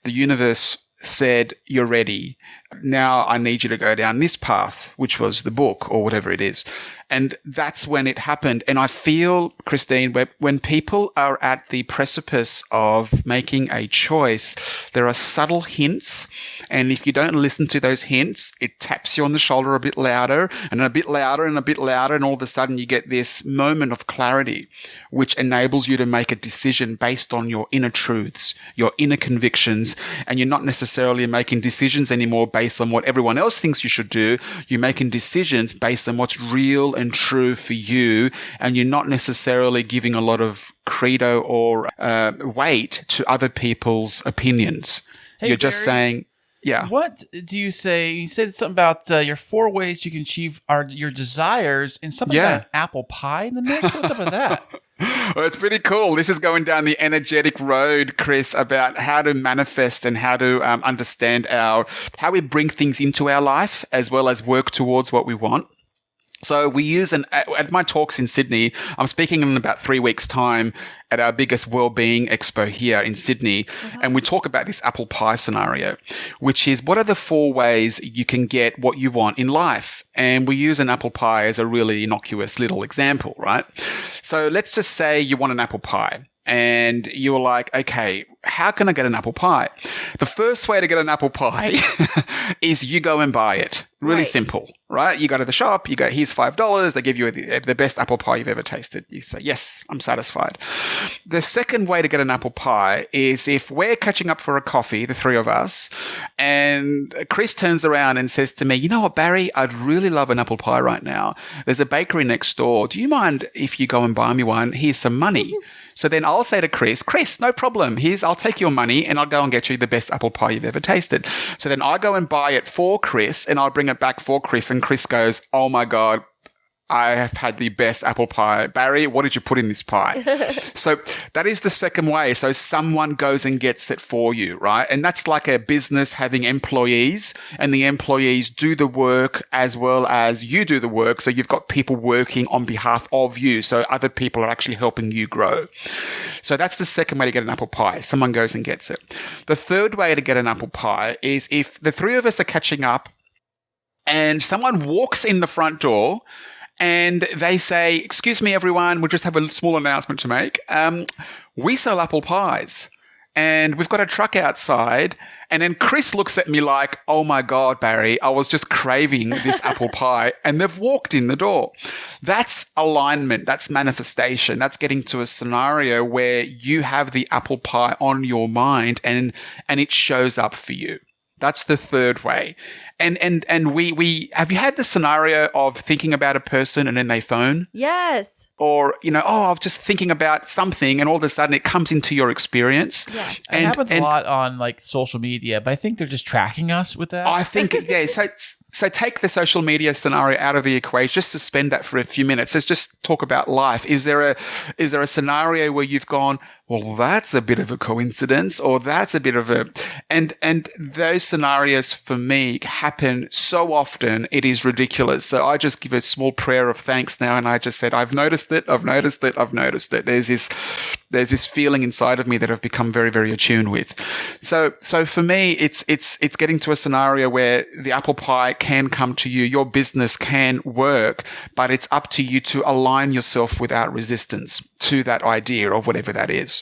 the universe said, you're ready. Now I need you to go down this path, which was the book or whatever it is. And that's when it happened. And I feel, Kristine, when people are at the precipice of making a choice, there are subtle hints. And if you don't listen to those hints, it taps you on the shoulder a bit louder and a bit louder and a bit louder. And all of a sudden you get this moment of clarity, which enables you to make a decision based on your inner truths, your inner convictions. And you're not necessarily making decisions anymore based on what everyone else thinks you should do. You're making decisions based on what's real and true for you, and you're not necessarily giving a lot of credo or weight to other people's opinions. Hey, you're just Barry, saying, yeah. What do you say? You said something about your 4 ways you can achieve your desires, and something about an apple pie in the mix. What's up with that? Well, it's pretty cool. This is going down the energetic road, Kris, about how to manifest and how to understand how we bring things into our life as well as work towards what we want. So we use at my talks in Sydney, I'm speaking in about 3 weeks' time at our biggest wellbeing expo here in Sydney. And we talk about this apple pie scenario, which is what are the 4 ways you can get what you want in life? And we use an apple pie as a really innocuous little example, right? So let's just say you want an apple pie. And you were like, okay, how can I get an apple pie? The first way to get an apple pie is you go and buy it. Really simple, right? You go to the shop, you go, here's $5. They give you the best apple pie you've ever tasted. You say, yes, I'm satisfied. The second way to get an apple pie is if we're catching up for a coffee, the 3 of us, and Kris turns around and says to me, you know what, Barry, I'd really love an apple pie right now. There's a bakery next door. Do you mind if you go and buy me one? Here's some money. So then I'll say to Kris, no problem. I'll take your money and I'll go and get you the best apple pie you've ever tasted. So then I go and buy it for Kris and I'll bring it back for Kris. And Kris goes, oh my God, I have had the best apple pie. Barry, what did you put in this pie? So that is the second way. So someone goes and gets it for you, right? And that's like a business having employees, and the employees do the work as well as you do the work. So you've got people working on behalf of you. So other people are actually helping you grow. So that's the second way to get an apple pie. Someone goes and gets it. The third way to get an apple pie is if the 3 of us are catching up and someone walks in the front door and they say, excuse me, everyone, we just have a small announcement to make. We sell apple pies and we've got a truck outside. And then Kris looks at me like, oh my God, Barry, I was just craving this apple pie. And they've walked in the door. That's alignment. That's manifestation. That's getting to a scenario where you have the apple pie on your mind and it shows up for you. That's the third way. And we have you had the scenario of thinking about a person and then they phone? Yes. Or, I'm just thinking about something and all of a sudden it comes into your experience. Yes. It happens a lot on like social media, but I think they're just tracking us with that. I think, yeah. So take the social media scenario out of the equation. Just suspend that for a few minutes. Let's just talk about life. Is there a scenario where you've gone, well, that's a bit of a coincidence, or that's a bit of a, and those scenarios for me happen so often, it is ridiculous. So I just give a small prayer of thanks now. And I just said, I've noticed it. There's this feeling inside of me that I've become very, very attuned with. So for me, it's getting to a scenario where the apple pie can come to you. Your business can work, but it's up to you to align yourself without resistance to that idea of whatever that is.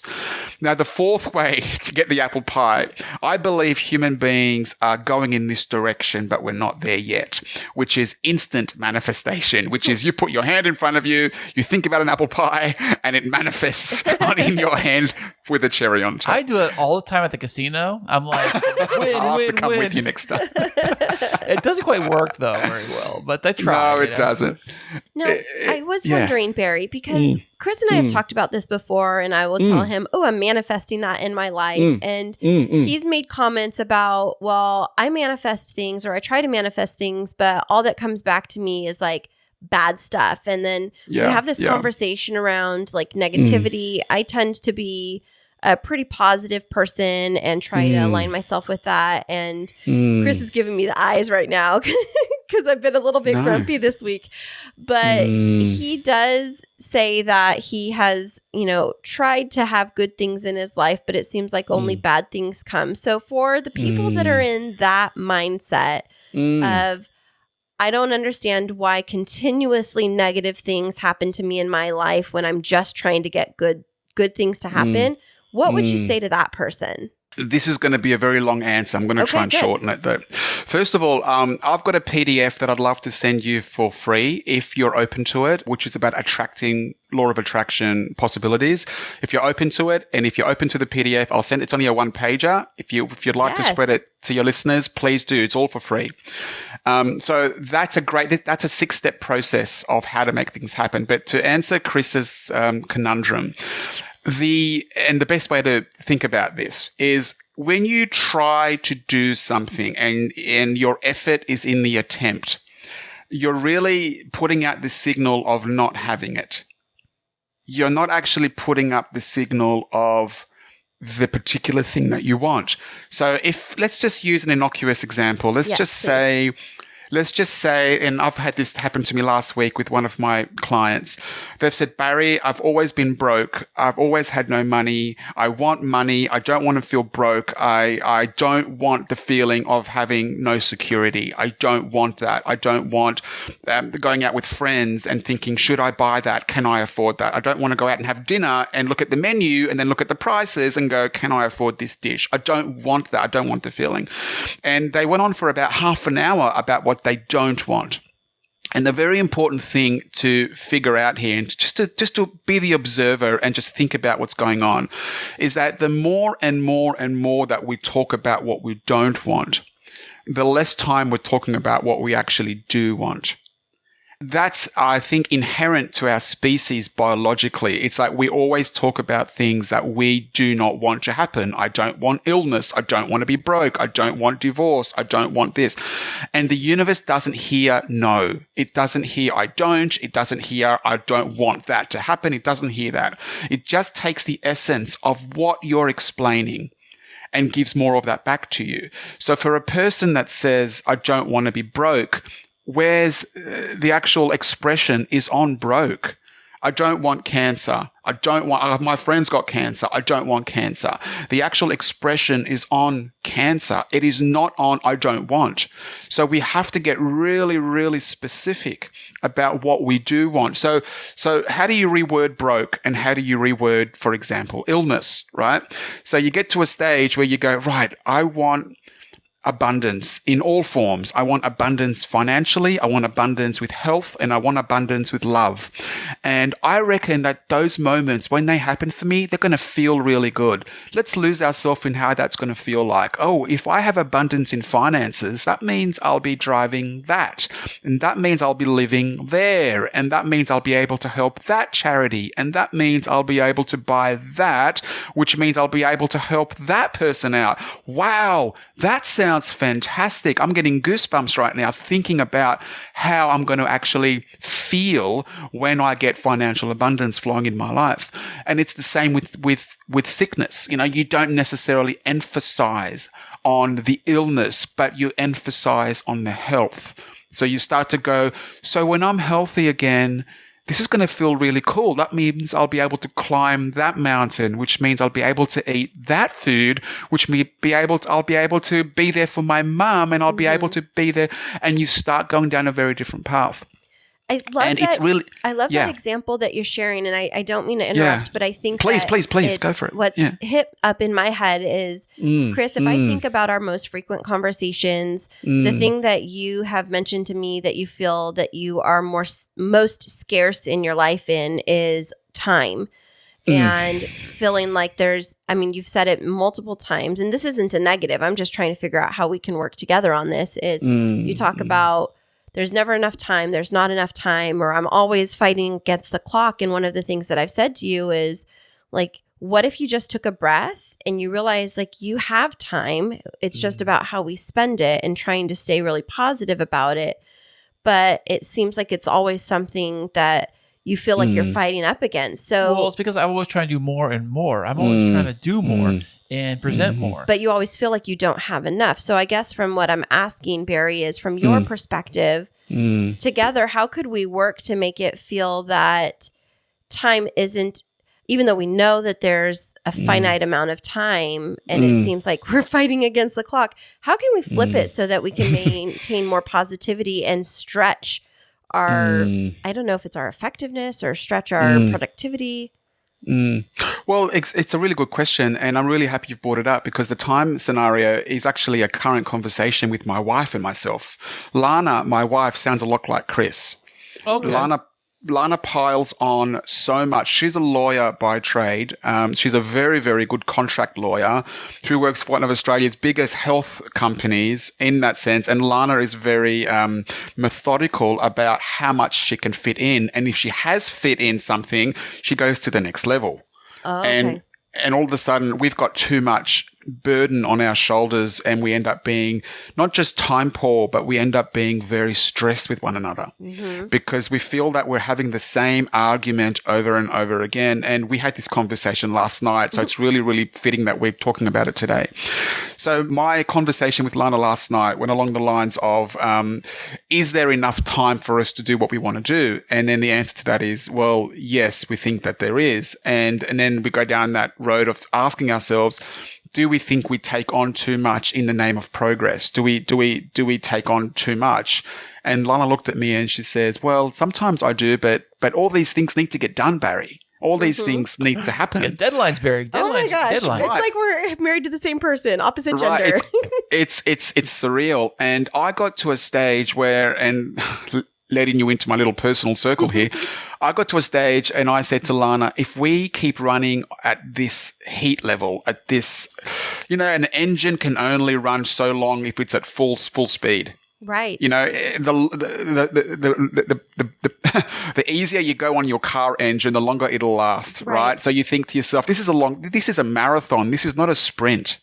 Now, the fourth way to get the apple pie, I believe human beings are going in this direction, but we're not there yet, which is instant manifestation, which is you put your hand in front of you, you think about an apple pie, and it manifests in your hand with a cherry on top. I do it all the time at the casino. I'm like, I'll have to come with you next time. It doesn't quite work, though, very well, but I try. No, it doesn't. No, I was wondering, Barry, because Kris and I have talked about this before, and I will tell him, oh, I'm manifesting that in my life. And he's made comments about, well, I manifest things or I try to manifest things, but all that comes back to me is like bad stuff. And then we have this conversation around like negativity. I tend to be a pretty positive person and try to align myself with that. And Kris is giving me the eyes right now because I've been a little bit grumpy this week. But he does say that he has, tried to have good things in his life, but it seems like only bad things come. So for the people that are in that mindset of, I don't understand why continuously negative things happen to me in my life when I'm just trying to get good things to happen. What would you say to that person? This is going to be a very long answer. I'm going to try and shorten it though. First of all, I've got a PDF that I'd love to send you for free if you're open to it, which is about attracting law of attraction possibilities. If you're open to it, and if you're open to the PDF, I'll send it. It's only a 1-pager. If you'd like to spread it to your listeners, please do. It's all for free. So that's a 6-step process of how to make things happen. But to answer Kris's conundrum, the best way to think about this is when you try to do something and your effort is in the attempt, you're really putting out the signal of not having it. You're not actually putting up the signal of the particular thing that you want. So let's just use an innocuous example. Let's just say let's just say, and I've had this happen to me last week with one of my clients. They've said, Barry, I've always been broke. I've always had no money. I want money. I don't want to feel broke. I don't want the feeling of having no security. I don't want that. I don't want going out with friends and thinking, should I buy that? Can I afford that? I don't want to go out and have dinner and look at the menu and then look at the prices and go, can I afford this dish? I don't want that. I don't want the feeling. And they went on for about half an hour about what they don't want. And the very important thing to figure out here, and just to be the observer and just think about what's going on, is that the more and more and more that we talk about what we don't want, the less time we're talking about what we actually do want. That's, I think, inherent to our species biologically. It's like we always talk about things that we do not want to happen. I don't want illness. I don't want to be broke. I don't want divorce. I don't want this. And the universe doesn't hear no. It doesn't hear I don't. It doesn't hear I don't want that to happen. It doesn't hear that. It just takes the essence of what you're explaining and gives more of that back to you. So for a person that says, I don't want to be broke, where's the actual expression is on broke. I don't want cancer. I don't want, my friend's got cancer. I don't want cancer. The actual expression is on cancer. It is not on I don't want. So we have to get really, really specific about what we do want. So how do you reword broke and how do you reword, for example, illness, right? So you get to a stage where you go, right, I want abundance in all forms. I want abundance financially, I want abundance with health, and I want abundance with love. And I reckon that those moments, when they happen for me, they're going to feel really good. Let's lose ourselves in how that's going to feel like. Oh, if I have abundance in finances, that means I'll be driving that. And that means I'll be living there. And that means I'll be able to help that charity. And that means I'll be able to buy that, which means I'll be able to help that person out. Wow, that sounds fantastic. I'm getting goosebumps right now thinking about how I'm going to actually feel when I get financial abundance flowing in my life. And it's the same with sickness. You know, you don't necessarily emphasize on the illness, but you emphasize on the health. So you start to go, so when I'm healthy again, this is going to feel really cool. That means I'll be able to climb that mountain, which means I'll be able to eat that food, which I'll be able to be there for my mum, and I'll be able to be there. And you start going down a very different path. I love that example that you're sharing, and I don't mean to interrupt, but I think please go for it. What's hit up in my head is, Kris, if I think about our most frequent conversations, the thing that you have mentioned to me that you feel that you are most scarce in your life in is time. And feeling like you've said it multiple times, and this isn't a negative. I'm just trying to figure out how we can work together on this. You talk about there's never enough time, there's not enough time, or I'm always fighting against the clock. And one of the things that I've said to you is, like, what if you just took a breath and you realize, like, you have time. It's just about how we spend it and trying to stay really positive about it. But it seems like it's always something that you feel like you're fighting up against. So, well, it's because I'm always trying to do more and more. I'm always trying to do more and present more. But you always feel like you don't have enough. So I guess from what I'm asking, Barry, is from your perspective, together, how could we work to make it feel that time isn't, even though we know that there's a finite amount of time and it seems like we're fighting against the clock, how can we flip it so that we can maintain more positivity and stretch our, I don't know if it's our effectiveness or stretch our productivity? Well, it's a really good question, and I'm really happy you've brought it up, because the time scenario is actually a current conversation with my wife and myself. Lana, my wife, sounds a lot like Kris. Okay. Lana piles on so much. She's a lawyer by trade. She's a very, very good contract lawyer who works for one of Australia's biggest health companies in that sense. And Lana is very methodical about how much she can fit in. And if she has fit in something, she goes to the next level. Oh, okay. And all of a sudden, we've got too much burden on our shoulders, and we end up being not just time poor, but we end up being very stressed with one another because we feel that we're having the same argument over and over again. And we had this conversation last night, so it's really, really fitting that we're talking about it today. So my conversation with Lana last night went along the lines of, is there enough time for us to do what we want to do? And then the answer to that is, well, yes, we think that there is. And then we go down that road of asking ourselves, do we think we take on too much in the name of progress? Do we take on too much? And Lana looked at me and she says, well, sometimes I do, but all these things need to get done, Barry. All these things need to happen. Yeah, deadlines, Barry. Deadlines. Oh my gosh. Deadlines. It's like we're married to the same person, opposite gender. Right. It's surreal. And I got to a stage where, and letting you into my little personal circle here, I got to a stage and I said to Lana, if we keep running at this heat level, at this, an engine can only run so long if it's at full speed. Right. The easier you go on your car engine, the longer it'll last, right? So you think to yourself, this is a marathon. This is not a sprint.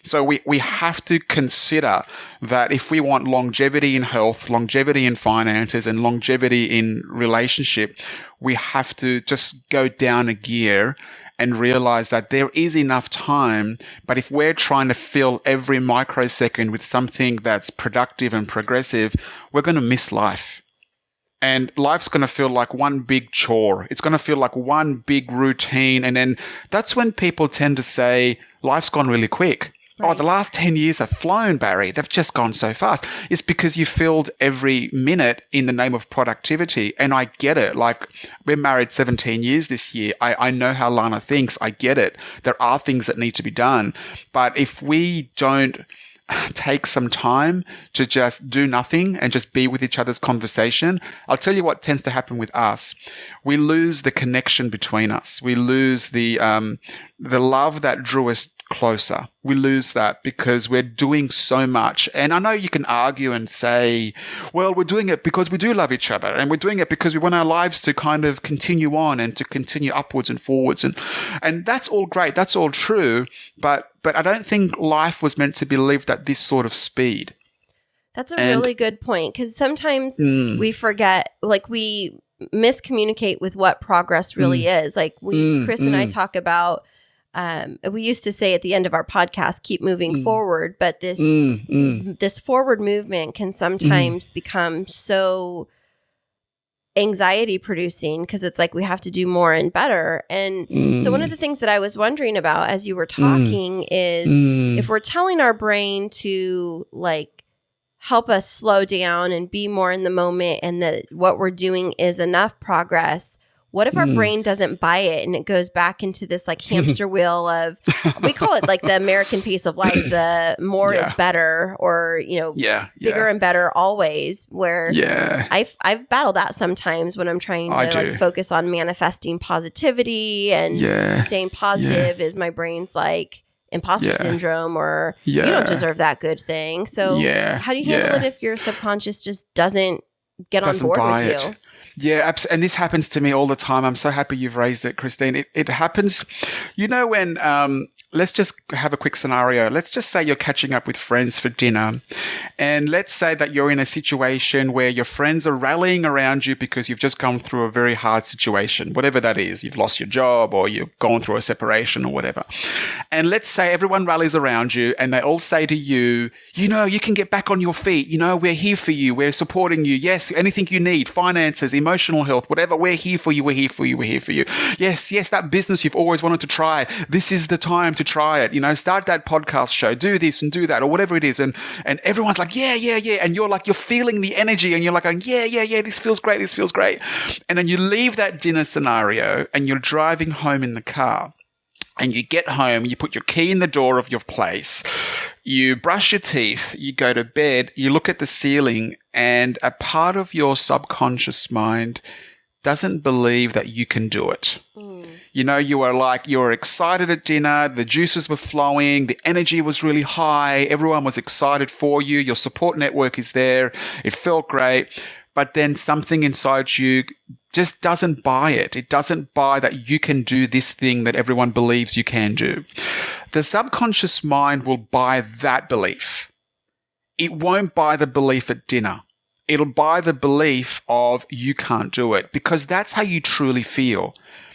So we have to consider that if we want longevity in health, longevity in finances, and longevity in relationship, we have to just go down a gear and realize that there is enough time. But if we're trying to fill every microsecond with something that's productive and progressive, we're going to miss life. And life's going to feel like one big chore. It's going to feel like one big routine. And then that's when people tend to say, life's gone really quick. Right. Oh, the last 10 years have flown, Barry. They've just gone so fast. It's because you filled every minute in the name of productivity. And I get it. Like, we're married 17 years this year. I know how Lana thinks. I get it. There are things that need to be done. But if we don't take some time to just do nothing and just be with each other's conversation, I'll tell you what tends to happen with us. We lose the connection between us. We lose the love that drew us closer. We lose that because we're doing so much. And I know you can argue and say, well, we're doing it because we do love each other, and we're doing it because we want our lives to kind of continue on and to continue upwards and forwards. And that's all great. That's all true. But I don't think life was meant to be lived at this sort of speed. That's a really good point, because sometimes we forget, like, we miscommunicate with what progress really is. Like Kris and I talk about, we used to say at the end of our podcast, keep moving forward, but this forward movement can sometimes become so anxiety producing, because it's like we have to do more and better. And so one of the things that I was wondering about as you were talking is if we're telling our brain to, like, help us slow down and be more in the moment, and that what we're doing is enough progress, what if our brain doesn't buy it and it goes back into this, like, hamster wheel of, we call it, like, the American piece of life, the more is better, or, bigger and better always, where I've battled that sometimes when I'm trying to like focus on manifesting positivity and staying positive is my brain's like imposter syndrome, or you don't deserve that good thing. So how do you handle it if your subconscious just doesn't get on board with you? Yeah, absolutely. And this happens to me all the time. I'm so happy you've raised it, Kristine. It happens, when, let's just have a quick scenario. Let's just say you're catching up with friends for dinner. And let's say that you're in a situation where your friends are rallying around you because you've just gone through a very hard situation, whatever that is. You've lost your job, or you've gone through a separation, or whatever. And let's say everyone rallies around you and they all say to you, you can get back on your feet. We're here for you. We're supporting you. Yes, anything you need, finances, emotional health, whatever, we're here for you. We're here for you. We're here for you. Yes, that business you've always wanted to try. This is the time to try it. Start that podcast show, do this and do that, or whatever it is. And everyone's like, yeah. And you're like, you're feeling the energy, and you're like, yeah, this feels great. And then you leave that dinner scenario and you're driving home in the car. And you get home, you put your key in the door of your place, you brush your teeth, you go to bed, you look at the ceiling, and a part of your subconscious mind doesn't believe that you can do it. You were excited at dinner, the juices were flowing, the energy was really high, everyone was excited for you, your support network is there, it felt great, but then something inside you just doesn't buy it. It doesn't buy that you can do this thing that everyone believes you can do. the subconscious mind will buy that belief. It won't buy the belief at dinner. It'll buy the belief of you can't do it, because that's how you truly feel.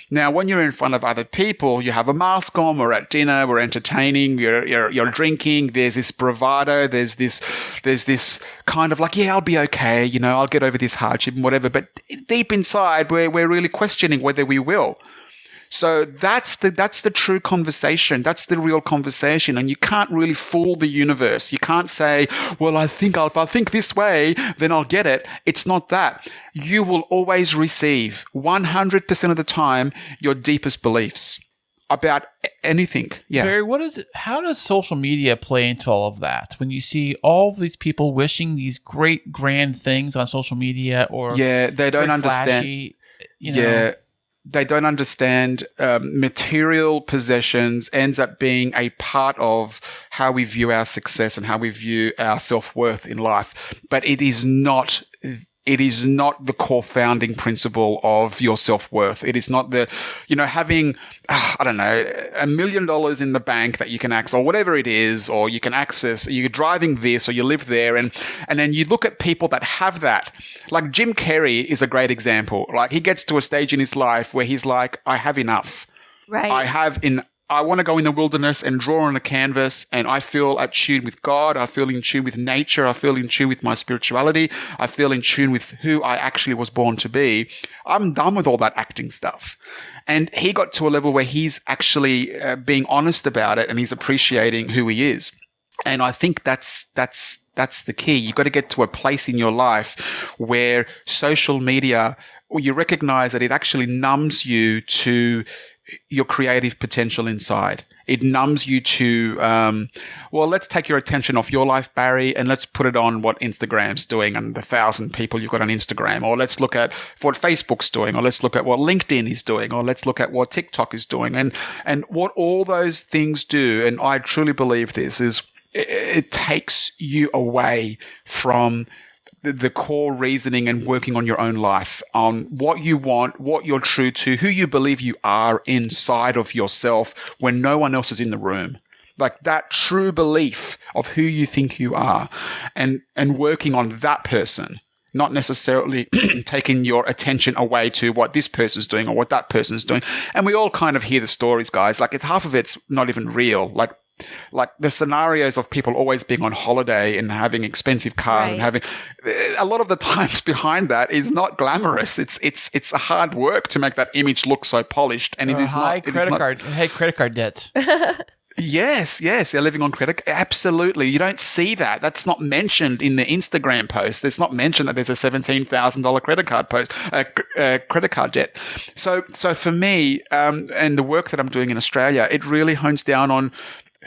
Now, when you're in front of other people, you have a mask on, we're at dinner, we're entertaining, you're drinking, there's this bravado, there's this kind of like, yeah, I'll be okay, you know, I'll get over this hardship and whatever. But deep inside, we're really questioning whether we will. So that's the true conversation. That's the real conversation. And you can't really fool the universe. You can't say, well, if I think this way, then I'll get it. It's not that. You will always receive 100% of the time your deepest beliefs about anything. Yeah. Barry, how does social media play into all of that? When you see all of these people wishing these great, grand things on social media, or they don't understand. Flashy, you know. They don't understand material possessions ends up being a part of how we view our success and how we view our self-worth in life. But it is not the core founding principle of your self-worth. It is not having, $1 million in the bank that you can access, or whatever it is, or you can access, you're driving this, or you live there. And then you look at people that have that. Like Jim Carrey is a great example. Like he gets to a stage in his life where he's like, I have enough. Right. I want to go in the wilderness and draw on a canvas, and I feel at tune with God. I feel in tune with nature. I feel in tune with my spirituality. I feel in tune with who I actually was born to be. I'm done with all that acting stuff. And he got to a level where he's actually being honest about it, and he's appreciating who he is. And I think that's the key. You've got to get to a place in your life where social media, or you recognize that it actually numbs you to your creative potential inside. It numbs you to, let's take your attention off your life, Barry, and let's put it on what Instagram's doing and the 1,000 people you've got on Instagram. Or let's look at what Facebook's doing, or let's look at what LinkedIn is doing, or let's look at what TikTok is doing. And what all those things do, and I truly believe this, is it takes you away from the core reasoning and working on your own life, on what you want, what you're true to, who you believe you are inside of yourself when no one else is in the room. Like that true belief of who you think you are, and working on that person, not necessarily taking your attention away to what this person's doing or what that person's doing. And we all kind of hear the stories, guys. Like half of it's not even real. Like the scenarios of people always being on holiday and having expensive cars, right, and having a lot of the times behind that is not glamorous. It's a hard work to make that image look so polished, and it is not credit card debts. Yes, they're living on credit. Absolutely. You don't see that. That's not mentioned in the Instagram post. It's not mentioned that there's a $17,000 credit card debt. So for me, and the work that I'm doing in Australia, it really hones down on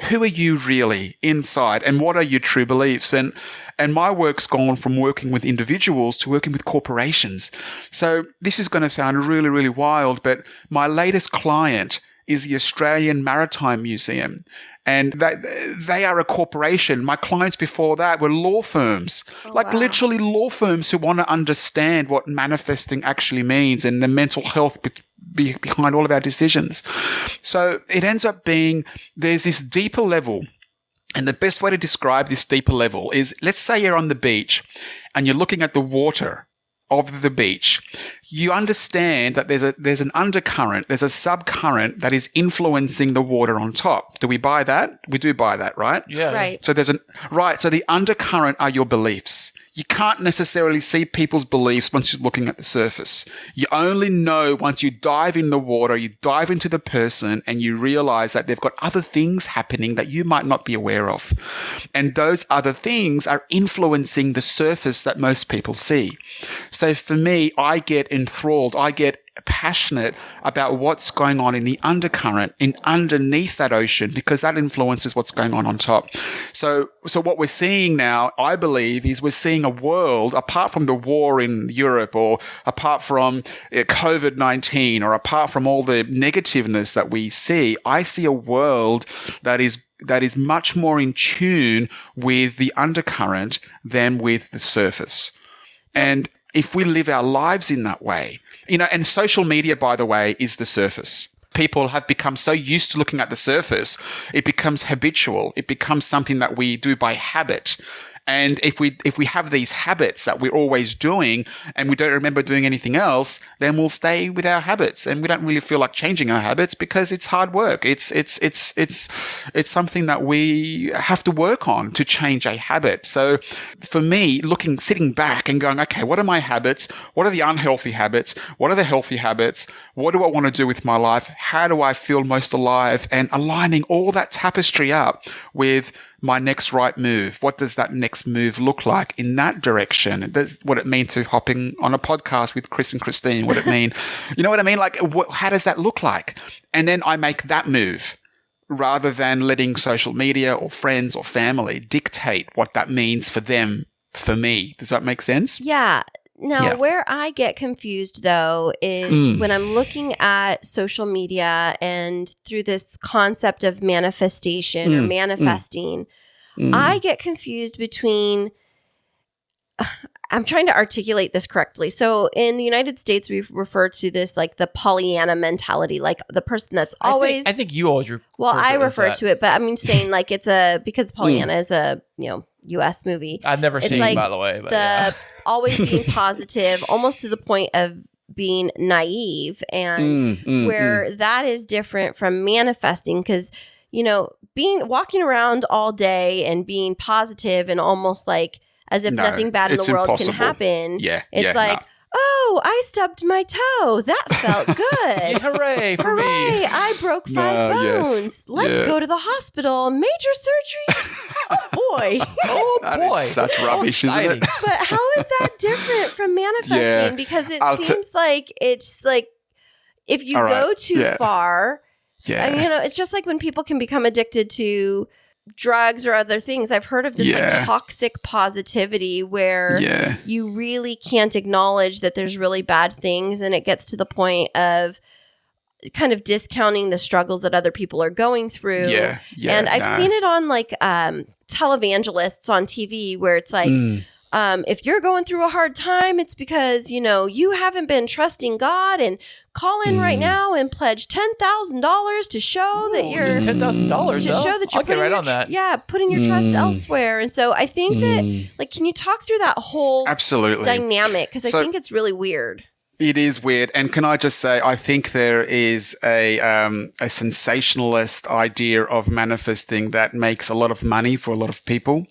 who are you really inside, and what are your true beliefs? And my work's gone from working with individuals to working with corporations. So this is going to sound really, really wild, but my latest client is the Australian Maritime Museum. And they are a corporation. My clients before that were law firms, literally law firms who want to understand what manifesting actually means and the mental health behind all of our decisions. So it ends up being there's this deeper level. And the best way to describe this deeper level is, let's say you're on the beach and you're looking at the water of the beach. You understand that there's an undercurrent, there's a subcurrent that is influencing the water on top. Do we buy that? We do buy that, right? Yeah. Right. So so the undercurrent are your beliefs. You can't necessarily see people's beliefs once you're looking at the surface. You only know once you dive in the water, you dive into the person, and you realize that they've got other things happening that you might not be aware of. And those other things are influencing the surface that most people see. So for me, I get enthralled, I get passionate about what's going on in the undercurrent, in underneath that ocean, because that influences what's going on top. So what we're seeing now, I believe, is we're seeing a world, apart from the war in Europe, or apart from COVID-19, or apart from all the negativeness that we see, I see a world that is much more in tune with the undercurrent than with the surface. And if we live our lives in that way, and social media, by the way, is the surface. people have become so used to looking at the surface, it becomes habitual. It becomes something that we do by habit. And if we have these habits that we're always doing and we don't remember doing anything else, then we'll stay with our habits, and we don't really feel like changing our habits because it's hard work. It's something that we have to work on to change a habit. So for me, sitting back and going, okay, what are my habits? What are the unhealthy habits? What are the healthy habits? What do I want to do with my life? How do I feel most alive? And aligning all that tapestry up with my next right move. What does that next move look like in that direction? That's what it means to hopping on a podcast with Kris and Kristine. What it mean? You know what I mean? Like, how does that look like? And then I make that move rather than letting social media or friends or family dictate what that means for them, for me. Does that make sense? Yeah. Now, where I get confused, though, is when I'm looking at social media and through this concept of manifestation or manifesting, I get confused between I'm trying to articulate this correctly. So in the United States, we refer to this like the Pollyanna mentality, like the person that's always. I think you always refer I refer to it, but I'm saying like it's because Pollyanna is a U.S. movie. I've never seen it, by the way. But always being positive, almost to the point of being naive, and where that is different from manifesting, because walking around all day and being positive and almost like as if nothing bad in the world can happen. It's like, oh, I stubbed my toe. That felt good. Hooray for me. Hooray, I broke 5 bones. Yes. Let's go to the hospital. Major surgery? Oh, boy. Oh, boy. Is such rubbish, isn't it? But how is that different from manifesting? Because it seems like it's like if you go too far, it's just like when people can become addicted to drugs or other things. I've heard of this like toxic positivity where you really can't acknowledge that there's really bad things, and it gets to the point of kind of discounting the struggles that other people are going through. And I've seen it on like televangelists on TV where it's like if you're going through a hard time, it's because, you haven't been trusting God, and call in right now and pledge $10,000 to show that you're just $10,000 to show that you're putting on that. Yeah, putting your trust elsewhere. And so I think that, like, can you talk through that whole dynamic? Because I think it's really weird. It is weird. And can I just say, I think there is a sensationalist idea of manifesting that makes a lot of money for a lot of people.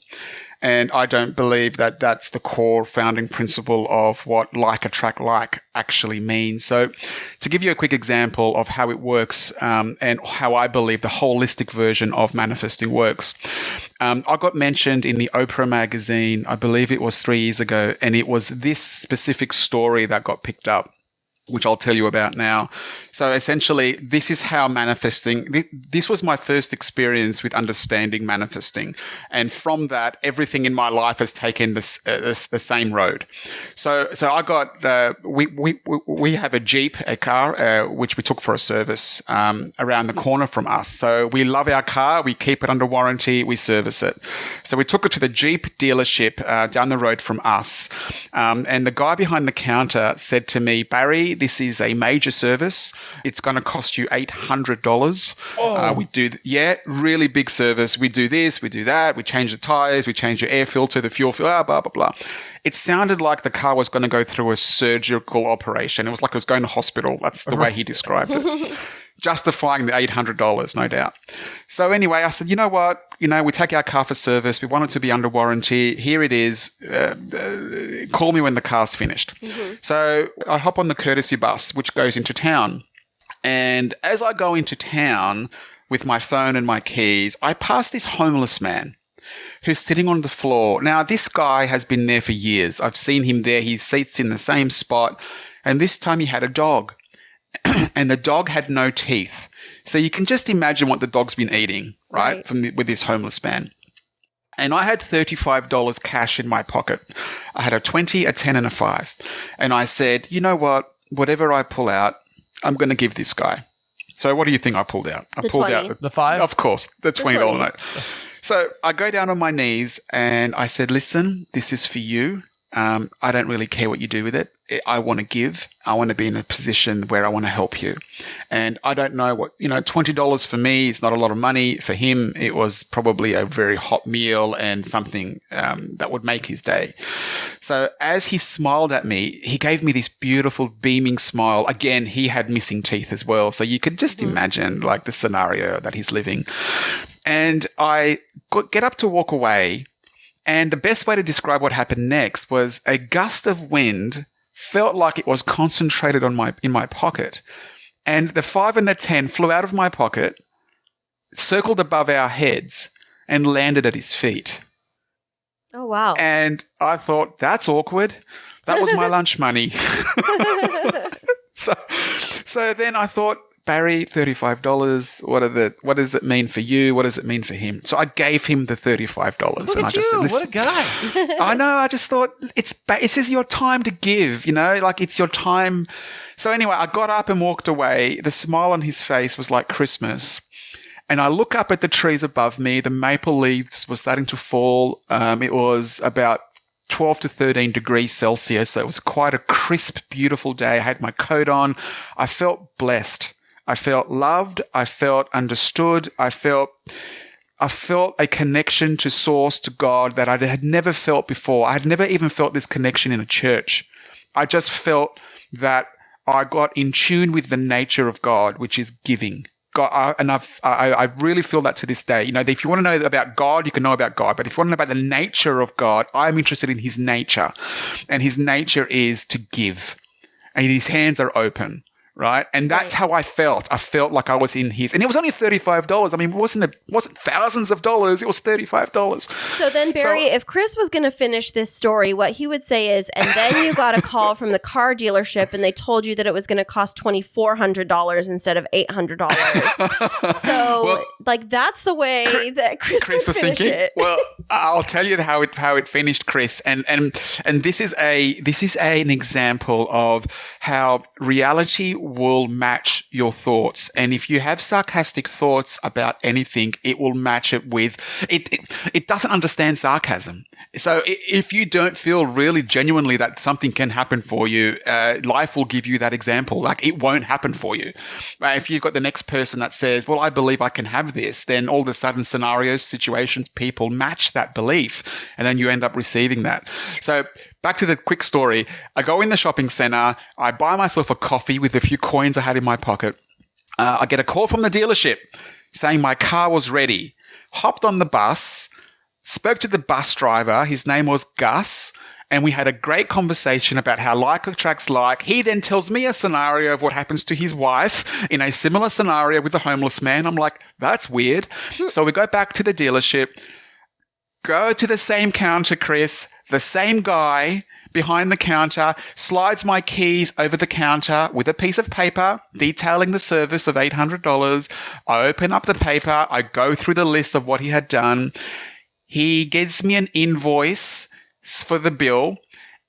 And I don't believe that that's the core founding principle of what like attract like actually means. So to give you a quick example of how it works and how I believe the holistic version of manifesting works. I got mentioned in the Oprah magazine, I believe it was 3 years ago, and it was this specific story that got picked up, which I'll tell you about now. So essentially, this is how manifesting, this was my first experience with understanding manifesting. And from that, everything in my life has taken the same road. So I got, we have a Jeep, a car, which we took for a service around the corner from us. So we love our car. We keep it under warranty. We service it. So we took it to the Jeep dealership down the road from us. And the guy behind the counter said to me, Barry, this is a major service. It's going to cost you $800. We do, really big service. We do this, we do that. We change the tires, we change your air filter, the fuel, blah, blah, blah. It sounded like the car was going to go through a surgical operation. It was like it was going to hospital. That's the way he described it. Justifying the $800, no doubt. So anyway, I said, you know what? We take our car for service. We want it to be under warranty. Here it is. Call me when the car's finished. So I hop on the courtesy bus, which goes into town. And as I go into town with my phone and my keys, I pass this homeless man who's sitting on the floor. Now, this guy has been there for years. I've seen him there. He sits in the same spot. And this time he had a dog. And the dog had no teeth. So you can just imagine what the dog's been eating, right? With this homeless man. And I had $35 cash in my pocket. I had a 20, a 10, and a 5. And I said, you know what? Whatever I pull out, I'm going to give this guy. So what do you think I pulled out? I pulled 20. out the 5? Of course, the $20 note. So I go down on my knees and I said, listen, this is for you. I don't really care what you do with it. I want to give. I want to be in a position where I want to help you. And I don't know what, $20 for me is not a lot of money. For him, it was probably a very hot meal and something that would make his day. So as he smiled at me, he gave me this beautiful beaming smile. Again, he had missing teeth as well. So you could just imagine like the scenario that he's living. And I get up to walk away. And the best way to describe what happened next was a gust of wind felt like it was concentrated in my pocket. And the 5 and the 10 flew out of my pocket, circled above our heads, and landed at his feet. Oh, wow. And I thought, that's awkward. That was my lunch money. So then I thought, Barry, $35. What does it mean for you? What does it mean for him? So I gave him the $35. Look at you. What a guy. I know. I just thought this is your time to give, like it's your time. So anyway, I got up and walked away. The smile on his face was like Christmas. And I look up at the trees above me. The maple leaves were starting to fall. It was about 12 to 13 degrees Celsius. So it was quite a crisp, beautiful day. I had my coat on. I felt blessed. I felt loved. I felt understood. I felt a connection to Source, to God, that I had never felt before. I had never even felt this connection in a church. I just felt that I got in tune with the nature of God, which is giving. God, I really feel that to this day. If you want to know about God, you can know about God. But if you want to know about the nature of God, I'm interested in his nature. And his nature is to give. And his hands are open. Right. And that's how I felt. I felt like I was in his, and it was only $35. I mean, it wasn't thousands of dollars. It was $35. So then, Barry, if Kris was going to finish this story, what he would say is, and then you got a call from the car dealership and they told you that it was going to cost $2,400 instead of $800. So that's the way that Kris was thinking. It. Well, I'll tell you how it finished, Kris. And this is an example of how reality will match your thoughts. And if you have sarcastic thoughts about anything, it will match it with it. It doesn't understand sarcasm. So if you don't feel really genuinely that something can happen for you, life will give you that example. Like it won't happen for you. If you've got the next person that says, well, I believe I can have this, then all of a sudden scenarios, situations, people match that belief. And then you end up receiving that. So back to the quick story. I go in the shopping center. I buy myself a coffee with a few coins I had in my pocket. I get a call from the dealership saying my car was ready. Hopped on the bus, spoke to the bus driver. His name was Gus. And we had a great conversation about how like attracts like. He then tells me a scenario of what happens to his wife in a similar scenario with a homeless man. I'm like, that's weird. So we go back to the dealership. Go to the same counter, Kris. The same guy behind the counter slides my keys over the counter with a piece of paper detailing the service of $800. I open up the paper. I go through the list of what he had done. He gives me an invoice for the bill,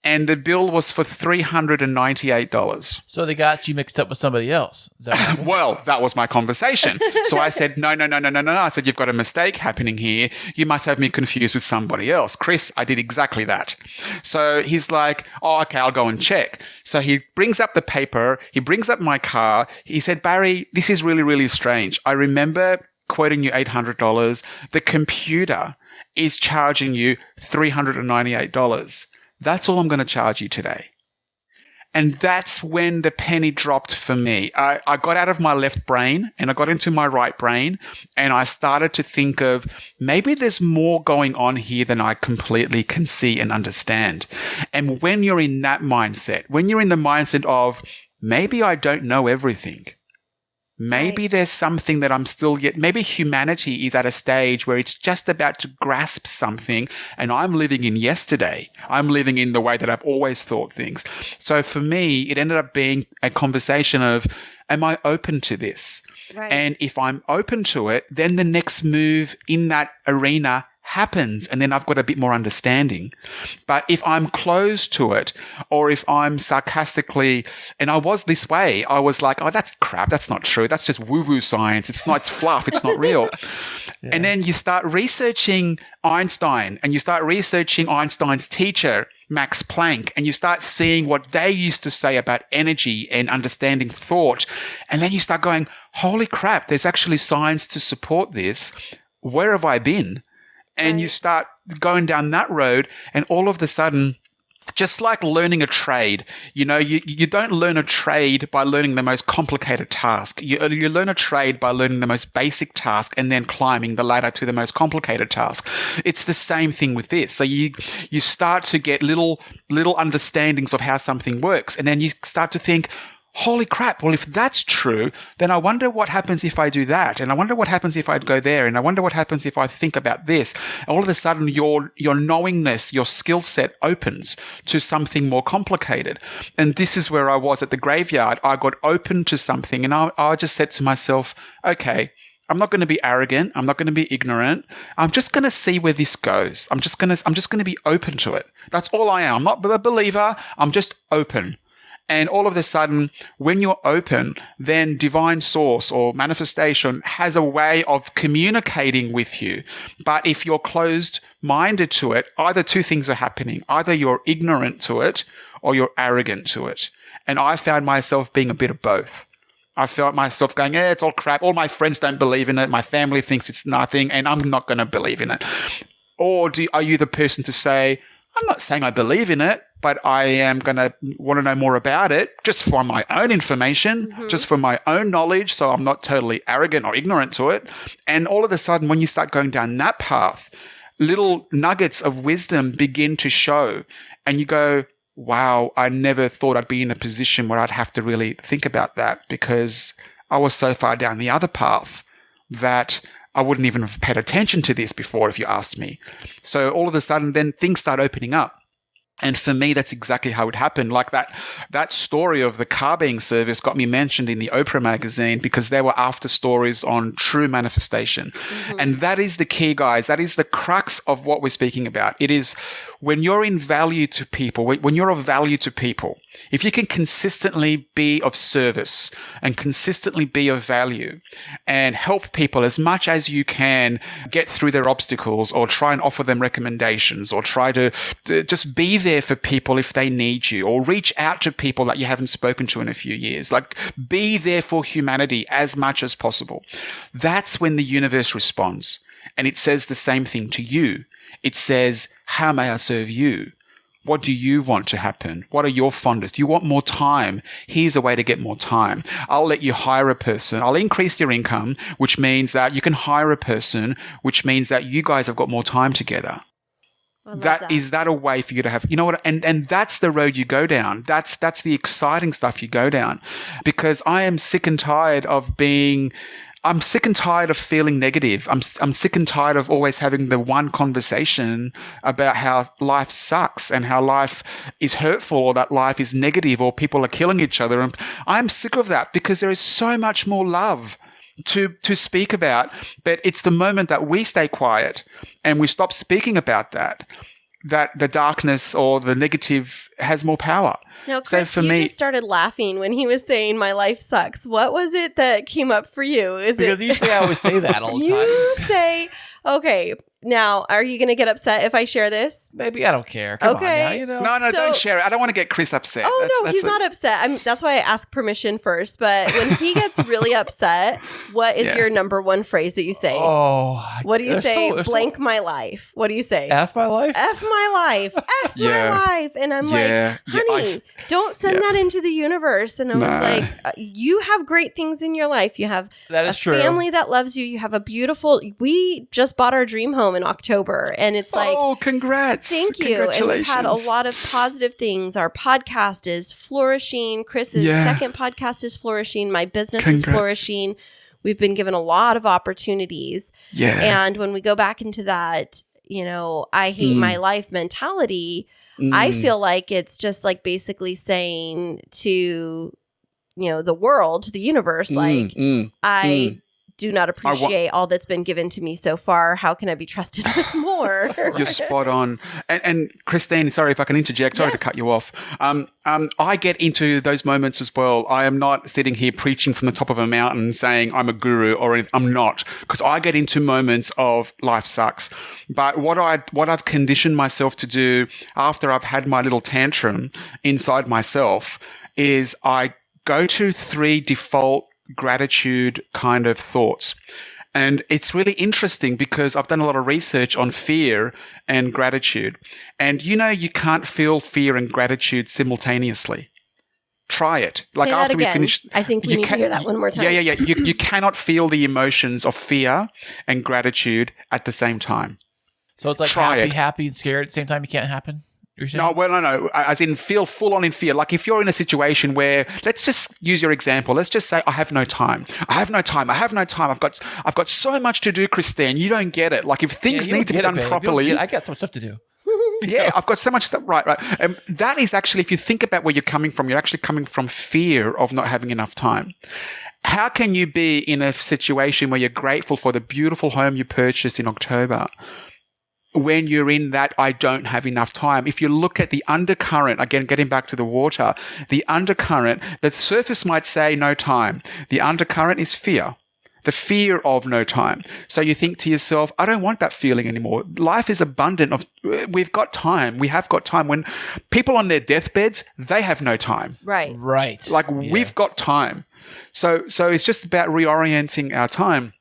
and the bill was for $398. So they got you mixed up with somebody else. Is that what happened? Well, that was my conversation. So I said, no. I said, you've got a mistake happening here. You must have me confused with somebody else. Kris, I did exactly that. So he's like, oh, okay, I'll go and check. So he brings up the paper. He brings up my car. He said, Barry, this is really, really strange. I remember quoting you $800. The computer is charging you $398. That's all I'm going to charge you today. And that's when the penny dropped for me. I got out of my left brain and I got into my right brain, and I started to think of maybe there's more going on here than I completely can see and understand. And when you're in that mindset, when you're in the mindset of maybe I don't know everything, maybe there's something that I'm still yet, maybe humanity is at a stage where it's just about to grasp something, and I'm living in yesterday. I'm living in the way that I've always thought things. So for me, it ended up being a conversation of, am I open to this? Right. And if I'm open to it, then the next move in that arena happens, and then I've got a bit more understanding. But if I'm closed to it, or if I'm sarcastically, and I was this way, I was like, oh, that's crap. That's not true. That's just woo-woo science. It's fluff. It's not real. And then you start researching Einstein, and you start researching Einstein's teacher, Max Planck, and you start seeing what they used to say about energy and understanding thought. And then you start going, holy crap, there's actually science to support this. Where have I been? And you start going down that road, and all of a sudden, just like learning a trade, you don't learn a trade by learning the most complicated task. You learn a trade by learning the most basic task and then climbing the ladder to the most complicated task. It's the same thing with this. So you start to get little understandings of how something works, and then you start to think, holy crap, well, if that's true, then I wonder what happens if I do that. And I wonder what happens if I go there. And I wonder what happens if I think about this. All of a sudden, your knowingness, your skill set opens to something more complicated. And this is where I was at the graveyard. I got open to something, and I just said to myself, okay, I'm not going to be arrogant. I'm not going to be ignorant. I'm just going to see where this goes. I'm just going to be open to it. That's all I am. I'm not a believer. I'm just open. And all of a sudden, when you're open, then divine source or manifestation has a way of communicating with you. But if you're closed-minded to it, either two things are happening. Either you're ignorant to it or you're arrogant to it. And I found myself being a bit of both. I felt myself going, it's all crap. All my friends don't believe in it. My family thinks it's nothing, and I'm not going to believe in it. Or are you the person to say, I'm not saying I believe in it, but I am going to want to know more about it just for my own information, just for my own knowledge, so I'm not totally arrogant or ignorant to it. And all of a sudden, when you start going down that path, little nuggets of wisdom begin to show, and you go, wow, I never thought I'd be in a position where I'd have to really think about that, because I was so far down the other path that I wouldn't even have paid attention to this before if you asked me. So all of a sudden, then things start opening up. And for me, that's exactly how it happened. Like that story of the car being serviced got me mentioned in the Oprah magazine because there were after stories on true manifestation. And that is the key, guys. That is the crux of what we're speaking about. It is when you're in value to people, when you're of value to people, if you can consistently be of service and consistently be of value and help people as much as you can get through their obstacles, or try and offer them recommendations, or try to just be there for people if they need you, or reach out to people that you haven't spoken to in a few years, like be there for humanity as much as possible. That's when the universe responds. And it says the same thing to you. It says, how may I serve you? What do you want to happen? What are your fondest? You want more time? Here's a way to get more time. I'll let you hire a person. I'll increase your income, which means that you can hire a person, which means that you guys have got more time together. Is that a way for you to have, you know what? And that's the road you go down. That's the exciting stuff you go down, because I am sick and tired of I'm sick and tired of feeling negative. I'm sick and tired of always having the one conversation about how life sucks and how life is hurtful, or that life is negative, or people are killing each other. And I'm sick of that, because there is so much more love to speak about. But it's the moment that we stay quiet and we stop speaking about that the darkness or the negative has more power. Now, Kris, so for you me, just started laughing when he was saying my life sucks. What was it that came up for you? Because usually I always say that all the time. You say, okay, now, are you going to get upset if I share this? Maybe I don't care. Come on now, you know. No, don't share it. I don't want to get Kris upset. He's not upset. That's why I ask permission first. But when he gets really upset, what is your number one phrase that you say? Oh, what do you say? Blank my life. What do you say? F my life? F my life. F my life. And I'm like, honey, don't send that into the universe. And I was like, you have great things in your life. You have a family that loves you. You have a beautiful, we just bought our dream home in October, and it's like, oh, congrats. Thank you. And we've had a lot of positive things. Our podcast is flourishing. Chris's second podcast is flourishing. My business is flourishing. We've been given a lot of opportunities. Yeah. And when we go back into that, I hate my life mentality, I feel like it's just like basically saying to, the world, to the universe, like, I do not appreciate all that's been given to me so far. How can I be trusted with more? You're spot on. And Kristine, sorry if I can interject. Sorry to cut you off. I get into those moments as well. I am not sitting here preaching from the top of a mountain saying I'm a guru or anything. I'm not, because I get into moments of life sucks. But what I've conditioned myself to do after I've had my little tantrum inside myself is I go to 3 default gratitude kind of thoughts. And it's really interesting because I've done a lot of research on fear and gratitude. And you can't feel fear and gratitude simultaneously. Try it. Say that again. I think we need to hear that one more time. Yeah. You cannot feel the emotions of fear and gratitude at the same time. So it's like happy and scared at the same time. You can't happen. No, as in feel full on in fear. Like if you're in a situation where, let's just use your example. Let's just say I have no time. I've got so much to do, Kristine. You don't get it. Like if things need to be done properly. I got so much stuff to do. Yeah, I've got so much stuff. Right. That is actually, if you think about where you're coming from, you're actually coming from fear of not having enough time. How can you be in a situation where you're grateful for the beautiful home you purchased in October when you're in that I don't have enough time? If you look at the undercurrent, again, getting back to the water, the undercurrent, the surface might say no time. The undercurrent is fear. The fear of no time. So you think to yourself, I don't want that feeling anymore. Life is abundant we've got time. We have got time. When people on their deathbeds, they have no time. Right. Like we've got time. So it's just about reorienting our time.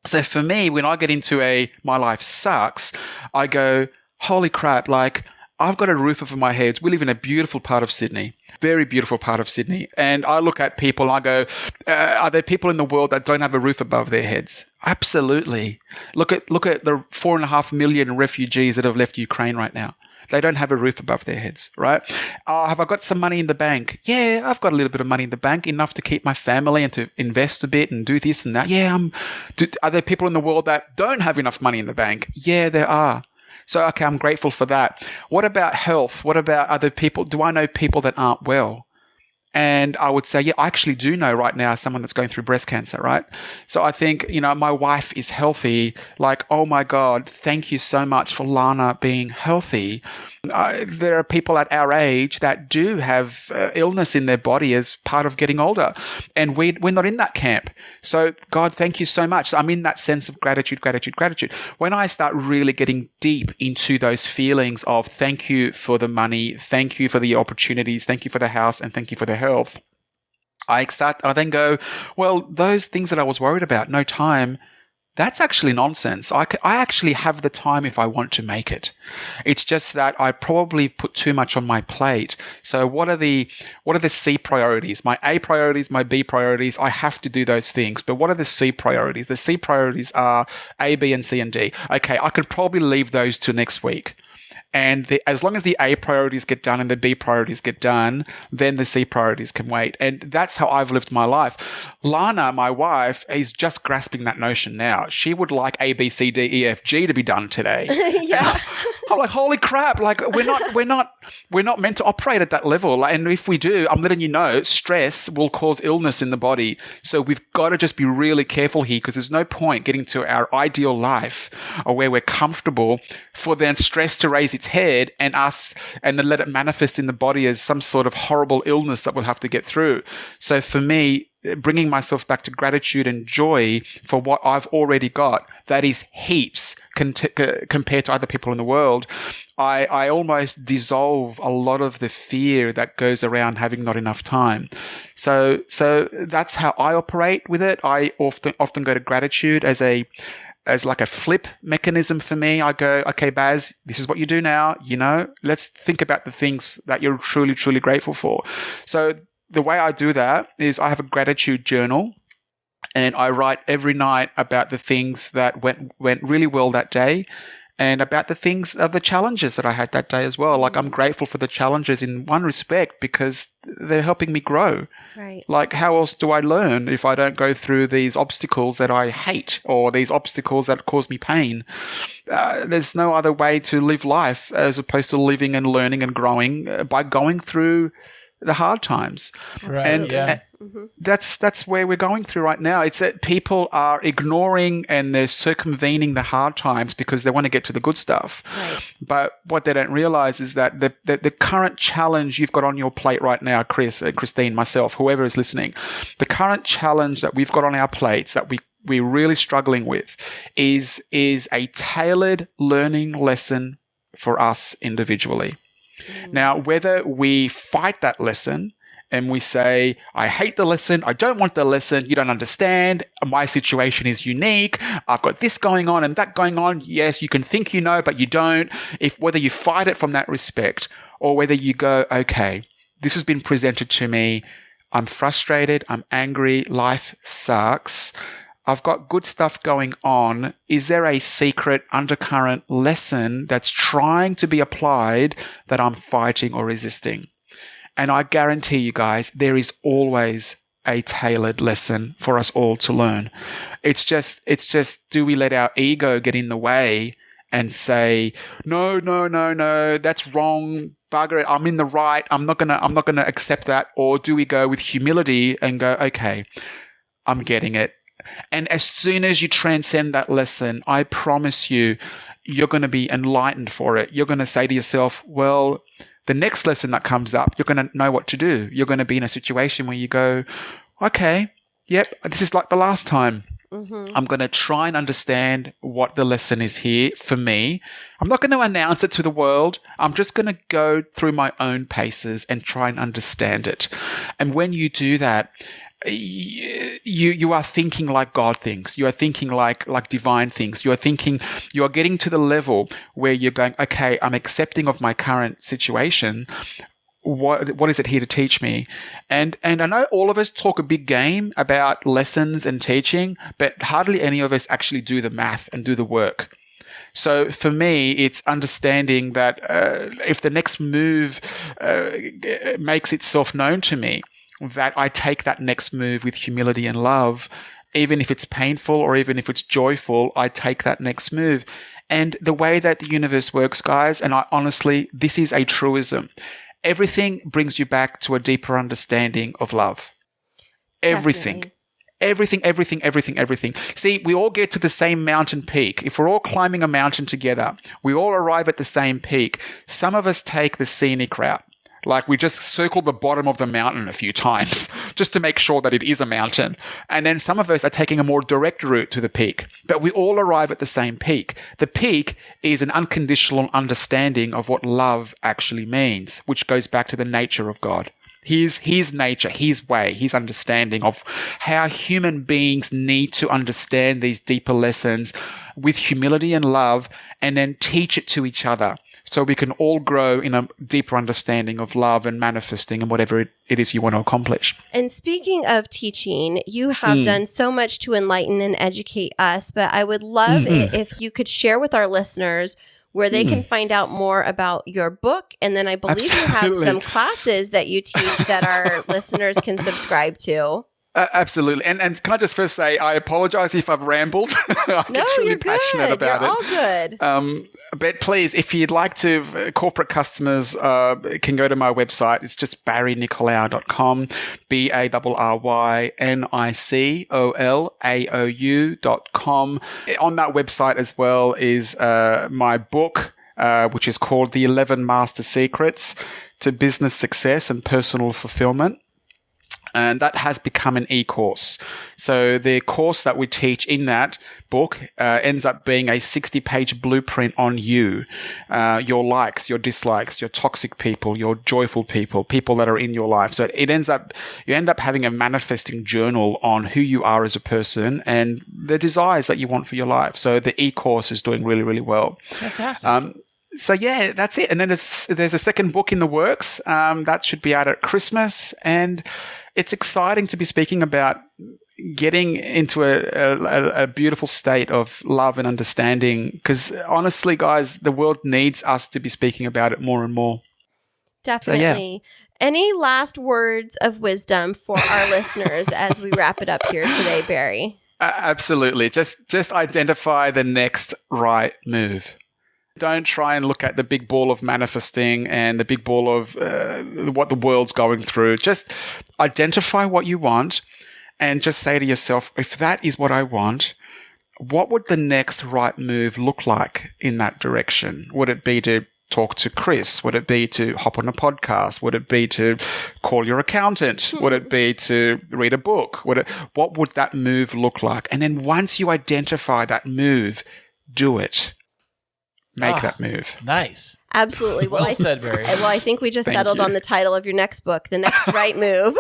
So for me, when I get into my life sucks, I go, holy crap, like I've got a roof over my head. We live in a beautiful part of Sydney, very beautiful part of Sydney. And I look at people and I go, are there people in the world that don't have a roof above their heads? Absolutely. Look at the 4.5 million refugees that have left Ukraine right now. They don't have a roof above their heads, right? Have I got some money in the bank? Yeah, I've got a little bit of money in the bank, enough to keep my family and to invest a bit and do this and that. Yeah, are there people in the world that don't have enough money in the bank? Yeah, there are. So, okay, I'm grateful for that. What about health? What about other people? Do I know people that aren't well? And I would say, yeah, I actually do know right now someone that's going through breast cancer, right? So I think, my wife is healthy. Like, oh my God, thank you so much for Lana being healthy. There are people at our age that do have illness in their body as part of getting older. And we're not in that camp. So God, thank you so much. I'm in that sense of gratitude. When I start really getting deep into those feelings of thank you for the money, thank you for the opportunities, thank you for the house, and thank you for the health, I then go, well, those things that I was worried about, no time, that's actually nonsense. I actually have the time if I want to make it. It's just that I probably put too much on my plate. So what are the C priorities? My A priorities, my B priorities, I have to do those things. But what are the C priorities? The C priorities are A, B, and C, and D. Okay, I could probably leave those to next week. And as long as the A priorities get done and the B priorities get done, then the C priorities can wait. And that's how I've lived my life. Lana, my wife, is just grasping that notion now. She would like A, B, C, D, E, F, G to be done today. Yeah. I'm like, holy crap! Like we're not meant to operate at that level. And if we do, I'm letting you know, stress will cause illness in the body. So we've got to just be really careful here, because there's no point getting to our ideal life or where we're comfortable for then stress to raise its head and then let it manifest in the body as some sort of horrible illness that we'll have to get through. So for me, bringing myself back to gratitude and joy for what I've already got, that is heaps compared to other people in the world. I almost dissolve a lot of the fear that goes around having not enough time. So that's how I operate with it. I often go to gratitude as like a flip mechanism for me. I go, okay, Baz, this is what you do now. Let's think about the things that you're truly, truly grateful for. So the way I do that is I have a gratitude journal, and I write every night about the things that went really well that day, and about the things of the challenges that I had that day as well. Like, I'm grateful for the challenges in one respect because they're helping me grow. Right. Like, how else do I learn if I don't go through these obstacles that I hate or these obstacles that cause me pain? There's no other way to live life as opposed to living and learning and growing by going through the hard times. Right, yeah. That's where we're going through right now. It's that people are ignoring and they're circumvening the hard times because they want to get to the good stuff. Right. But what they don't realize is that the current challenge you've got on your plate right now, Kris, Kristine, myself, whoever is listening, the current challenge that we've got on our plates that we're really struggling with is a tailored learning lesson for us individually. Now, whether we fight that lesson and we say, I hate the lesson, I don't want the lesson, you don't understand, my situation is unique, I've got this going on and that going on. Yes, you can think you know, but you don't. Whether you fight it from that respect or whether you go, okay, this has been presented to me, I'm frustrated, I'm angry, life sucks, I've got good stuff going on. Is there a secret undercurrent lesson that's trying to be applied that I'm fighting or resisting? And I guarantee you guys, there is always a tailored lesson for us all to learn. It's just, do we let our ego get in the way and say, no, that's wrong, bugger it, I'm in the right, I'm not gonna accept that? Or do we go with humility and go, okay, I'm getting it. And as soon as you transcend that lesson, I promise you, you're going to be enlightened for it. You're going to say to yourself, well, the next lesson that comes up, you're going to know what to do. You're going to be in a situation where you go, okay, yep, this is like the last time. I'm going to try and understand what the lesson is here for me. I'm not going to announce it to the world. I'm just going to go through my own paces and try and understand it. And when you do that, you are thinking like God thinks. You are thinking like divine thinks. You are getting to the level where you're going, okay, I'm accepting of my current situation. What is it here to teach me? And I know all of us talk a big game about lessons and teaching, but hardly any of us actually do the math and do the work. So for me, it's understanding that if the next move makes itself known to me, that I take that next move with humility and love, even if it's painful or even if it's joyful, I take that next move. And the way that the universe works, guys, and I honestly, this is a truism. Everything brings you back to a deeper understanding of love. Everything. Definitely. Everything. See, we all get to the same mountain peak. If we're all climbing a mountain together, we all arrive at the same peak. Some of us take the scenic route. Like we just circle the bottom of the mountain a few times just to make sure that it is a mountain. And then some of us are taking a more direct route to the peak. But we all arrive at the same peak. The peak is an unconditional understanding of what love actually means, which goes back to the nature of God. His nature, his way, his understanding of how human beings need to understand these deeper lessons with humility and love and then teach it to each other so we can all grow in a deeper understanding of love and manifesting and whatever it is you want to accomplish. And speaking of teaching, you have done so much to enlighten and educate us, but I would love it if you could share with our listeners where they can find out more about your book. And then I believe you have some classes that you teach that our listeners can subscribe to. Absolutely. And can I just first say, I apologize if I've rambled. I'm you're passionate good. about you're it. All good. But please, if you'd like to, corporate customers can go to my website. It's just barrynicolaou.com, BarryNicolaou.com. On that website as well is my book, which is called The 11 Master Secrets to Business Success and Personal Fulfillment. And that has become an e-course. So the course that we teach in that book ends up being a 60-page blueprint on you, your likes, your dislikes, your toxic people, your joyful people, people that are in your life. So you end up having a manifesting journal on who you are as a person and the desires that you want for your life. So the e-course is doing really, really well. Fantastic. So yeah, that's it. And then there's a second book in the works that should be out at Christmas, and it's exciting to be speaking about getting into a beautiful state of love and understanding. Because honestly, guys, the world needs us to be speaking about it more and more. Definitely. So, yeah. Any last words of wisdom for our listeners as we wrap it up here today, Barry? Absolutely. Just identify the next right move. Don't try and look at the big ball of manifesting and the big ball of what the world's going through. Just identify what you want and just say to yourself, if that is what I want, what would the next right move look like in that direction? Would it be to talk to Kris? Would it be to hop on a podcast? Would it be to call your accountant? Would it be to read a book? What would that move look like? And then once you identify that move, do it. Make that move. Nice. Absolutely. Well said, Barry. Well, I think we just Thank settled you. on the title of your next book, The Next Right Move.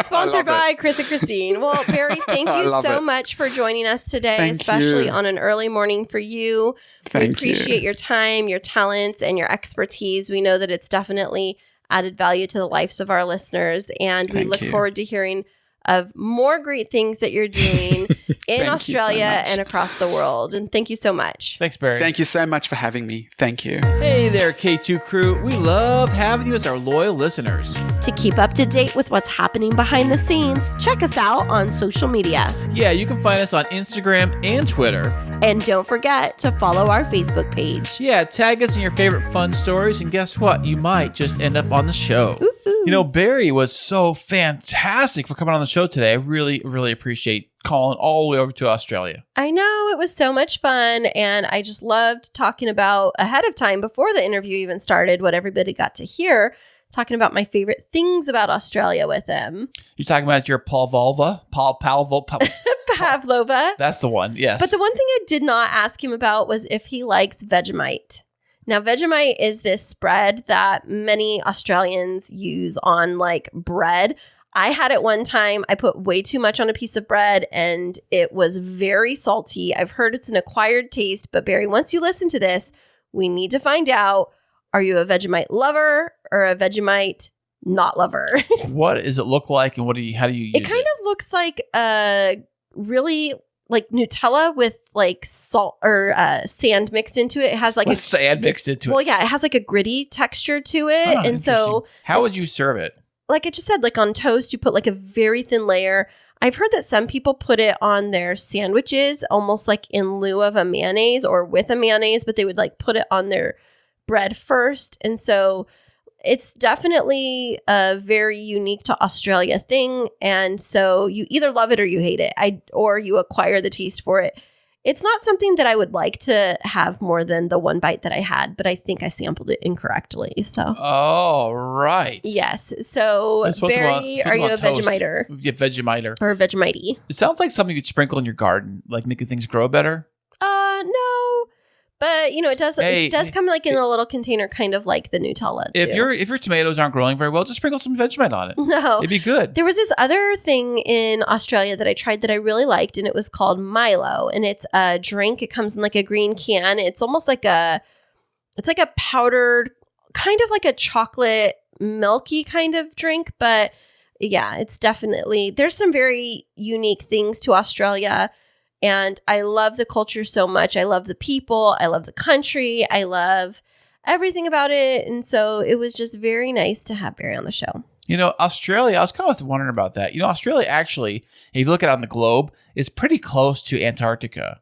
Sponsored by Kris and Kristine. Well, Barry, thank you so much for joining us today, Thank especially you. on an early morning for you. We Thank appreciate you. your time, your talents, and your expertise. We know that it's definitely added value to the lives of our listeners, and we Thank look you. forward to hearing of more great things that you're doing in so Australia much. and across the world. And thank you so much. Thanks, Barry. Thank you so much for having me. Thank you. Hey there, K2 crew. We love having you as our loyal listeners. To keep up to date with what's happening behind the scenes, check us out on social media. Yeah, you can find us on Instagram and Twitter. And don't forget to follow our Facebook page. Yeah, tag us in your favorite fun stories, and guess what? You might just end up on the show. You know, Barry was so fantastic for coming on the show today. I really, really appreciate calling all the way over to Australia. I know, it was so much fun, and I just loved talking about ahead of time before the interview even started what everybody got to hear, talking about my favorite things about Australia with him. You're talking about your Pavlova? Pavlova. That's the one, yes. But the one thing I did not ask him about was if he likes Vegemite. Now, Vegemite is this spread that many Australians use on like bread. I had it one time. I put way too much on a piece of bread and it was very salty. I've heard it's an acquired taste, but Barry, once you listen to this, we need to find out, are you a Vegemite lover or a Vegemite not lover? What does it look like, and how do you use It kind of looks like really like Nutella with like salt or sand mixed into it. It has like With sand mixed into well, it. yeah, it has like a gritty texture to it. Oh, And so, interesting. How would you serve it? like I just said, like on toast, you put like a very thin layer. I've heard that some people put it on their sandwiches, almost like in lieu of a mayonnaise or with a mayonnaise, but they would like put it on their bread first. And so it's definitely a very unique to Australia thing. And so you either love it or you hate it, or you acquire the taste for it. It's not something that I would like to have more than the one bite that I had, but I think I sampled it incorrectly. So, Oh, right. yes. So, It's supposed to go on- Barry, it's supposed are to go you a on toast. Vegemiter Yeah, Vegemiter. or a Vegemite? It sounds like something you'd sprinkle in your garden, like making things grow better. No. But, you know, it does come like in a little container, kind of like the Nutella. If too. your tomatoes aren't growing very well, just sprinkle some Vegemite on it. No. It'd be good. There was this other thing in Australia that I tried that I really liked, and it was called Milo. And it's a drink. It comes in like a green can. It's almost like it's like a powdered, kind of like a chocolate milky kind of drink. But yeah, it's definitely, there's some very unique things to Australia. And I love the culture so much. I love the people. I love the country. I love everything about it. And so it was just very nice to have Barry on the show. You know, Australia, I was kind of wondering about that. You know, Australia actually, if you look at it on the globe, is pretty close to Antarctica.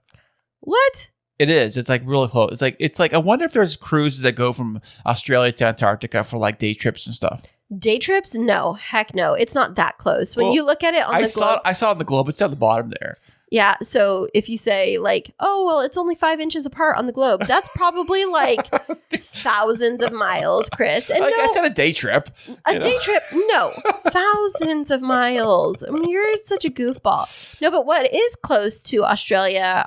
What? It is. It's like really close. It's like I wonder if there's cruises that go from Australia to Antarctica for like day trips and stuff. Day trips? No, heck no. It's not that close. When Well, you look at it on the globe. I saw it on the globe. It's down the bottom there. Yeah. So if you say like, oh, well, it's only 5 inches apart on the globe, that's probably like thousands of miles, Kris. And Like, no, that's not a day trip. a day trip, no, thousands of miles. I mean, you're such a goofball. No, but what is close to Australia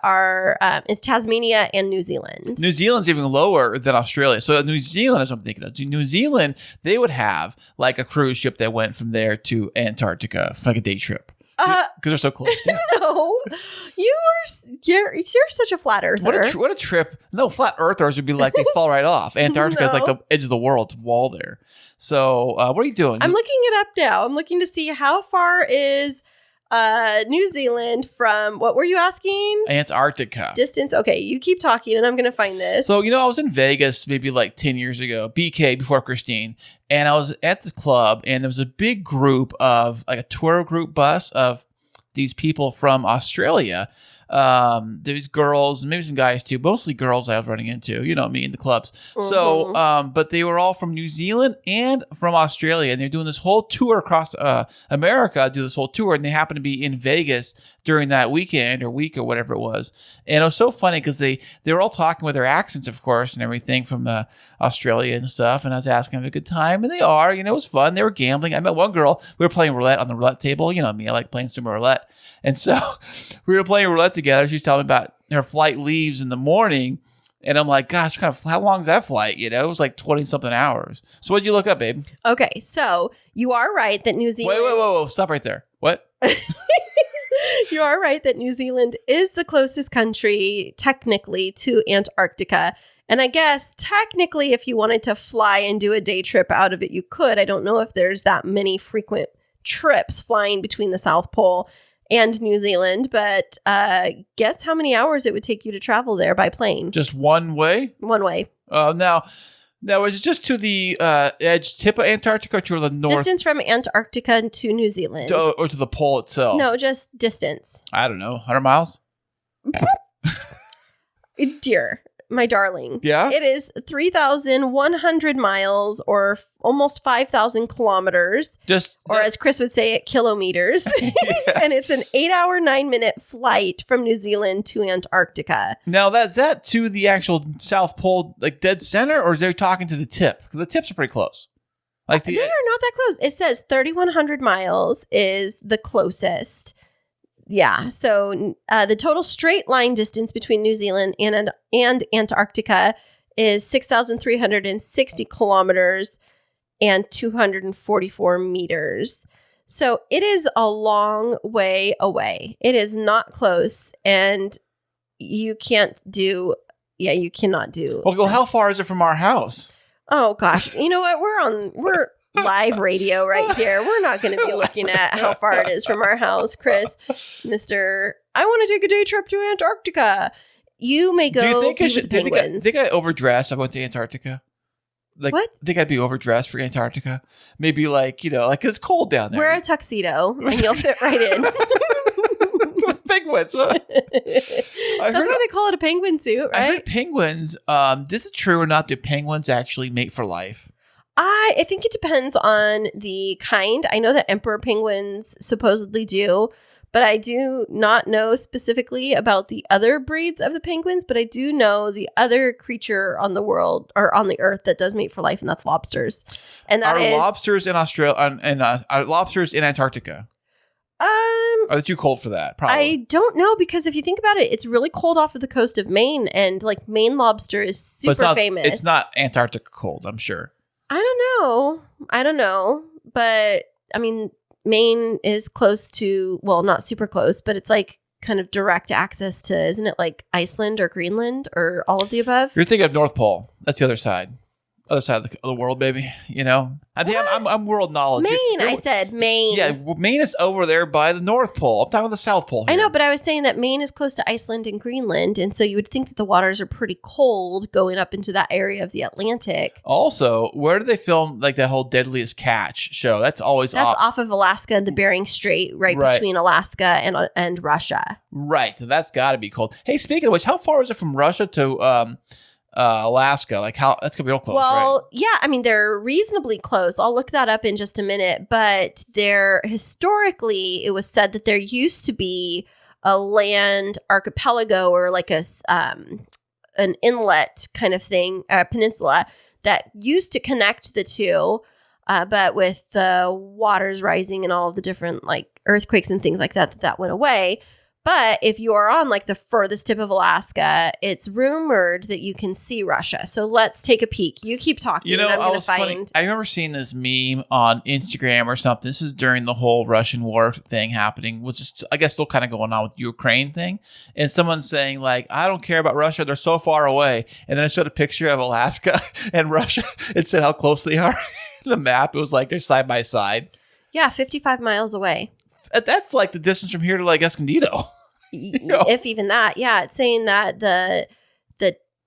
is Tasmania and New Zealand. New Zealand's even lower than Australia. So New Zealand is what I'm thinking of. New Zealand, they would have like a cruise ship that went from there to Antarctica for like a day trip. Because they're so close. Yeah. No, you're such a flat earther. What a trip. No, flat earthers would be like, they fall right off. Antarctica is like the edge of the world. It's a wall there. So what are you doing? I'm looking it up now. I'm looking to see how far is New Zealand from, what were you asking? Antarctica. Distance. Okay, you keep talking and I'm going to find this. So, you know, I was in Vegas maybe like 10 years ago, BK before Kristine, and I was at this club and there was a big group of like a tour group bus of these people from Australia. There's girls, maybe some guys too, mostly girls I was running into, you know me in the clubs. So, but they were all from New Zealand and from Australia, and they're doing this whole tour across America, do this whole tour, and they happen to be in Vegas during that weekend or week or whatever it was. And it was so funny because they were all talking with their accents, of course, and everything from Australia and stuff. And I was asking them a good time, and they are, you know, it was fun. They were gambling. I met one girl, we were playing roulette on the roulette table. You know me, I like playing some roulette. And so we were playing roulette together. She was telling me about her flight leaves in the morning. And I'm like, gosh, how long is that flight? You know, it was like 20 something hours. So what'd you look up, babe? Okay. So you are right that New Zealand. Wait. Stop right there. What? You are right that New Zealand is the closest country technically to Antarctica. And I guess technically, if you wanted to fly and do a day trip out of it, you could. I don't know if there's that many frequent trips flying between the South Pole and New Zealand, but guess how many hours it would take you to travel there by plane? Just one way? One way. Now, is it just to the edge tip of Antarctica or to the north? Distance from Antarctica to New Zealand. Or to the pole itself? No, just distance. I don't know, 100 miles? Dear, my darling. Yeah? It is 3,100 miles or almost 5,000 kilometers. Or as Kris would say it, kilometers. Yes. And it's an 8-hour, 9-minute flight from New Zealand to Antarctica. Now, is that to the actual South Pole, like dead center, or is they talking to the tip? Because the tips are pretty close. Like They are not that close. It says 3,100 miles is the closest. Yeah. So the total straight line distance between New Zealand and Antarctica is 6,360 kilometers and 244 meters. So it is a long way away. It is not close. And you cannot do. Well, how far is it from our house? Oh, gosh. You know what? We're live radio right here. We're not going to be looking at how far it is from our house, Kris. I want to take a day trip to Antarctica. You may go. Do you think I should? Penguins. Think I overdressed? I went to Antarctica. Like, what? Think I'd be overdressed for Antarctica? Maybe like it's cold down there. Wear a tuxedo and you'll fit right in. Penguins. Huh? That's why they call it a penguin suit, right? I heard penguins. This is true or not? Do penguins actually mate for life? I think it depends on the kind. I know that emperor penguins supposedly do, but I do not know specifically about the other breeds of the penguins. But I do know the other creature on the world or on the earth that does mate for life, and that's lobsters. And that are lobsters in Australia and are lobsters in Antarctica? Are they too cold for that? Probably. I don't know, because if you think about it, it's really cold off of the coast of Maine, and like Maine lobster is super famous. It's not Antarctica cold, I'm sure. I don't know. But I mean, Maine is close to, well, not super close, but it's like kind of direct access to, isn't it like Iceland or Greenland or all of the above? You're thinking of North Pole. That's the other side. Other side of the world, baby. You know, I'm world knowledge. Maine, I said Maine. Yeah, Maine is over there by the North Pole. I'm talking about the South Pole here. I know, but I was saying that Maine is close to Iceland and Greenland, and so you would think that the waters are pretty cold going up into that area of the Atlantic. Also, where do they film like that whole Deadliest Catch show? That's off of Alaska and the Bering Strait, right between Alaska and Russia. Right, so that's got to be cold. Hey, speaking of which, how far is it from Russia to Alaska? Like that's gonna be real close, well, right? Yeah, I mean they're reasonably close. I'll look that up in just a minute, but historically it was said that there used to be a land archipelago or like an inlet kind of thing, a peninsula that used to connect the two, but with the waters rising and all of the different like earthquakes and things like that went away. But if you are on like the furthest tip of Alaska, it's rumored that you can see Russia. So let's take a peek. You keep talking. You know, funny. I remember seeing this meme on Instagram or something. This is during the whole Russian war thing happening, which is, I guess, still kind of going on with the Ukraine thing. And someone's saying like, I don't care about Russia. They're so far away. And then I showed a picture of Alaska and Russia. It said how close they are. The map, it was like they're side by side. Yeah, 55 miles away. That's like the distance from here to like Escondido. If even that. Yeah, it's saying that the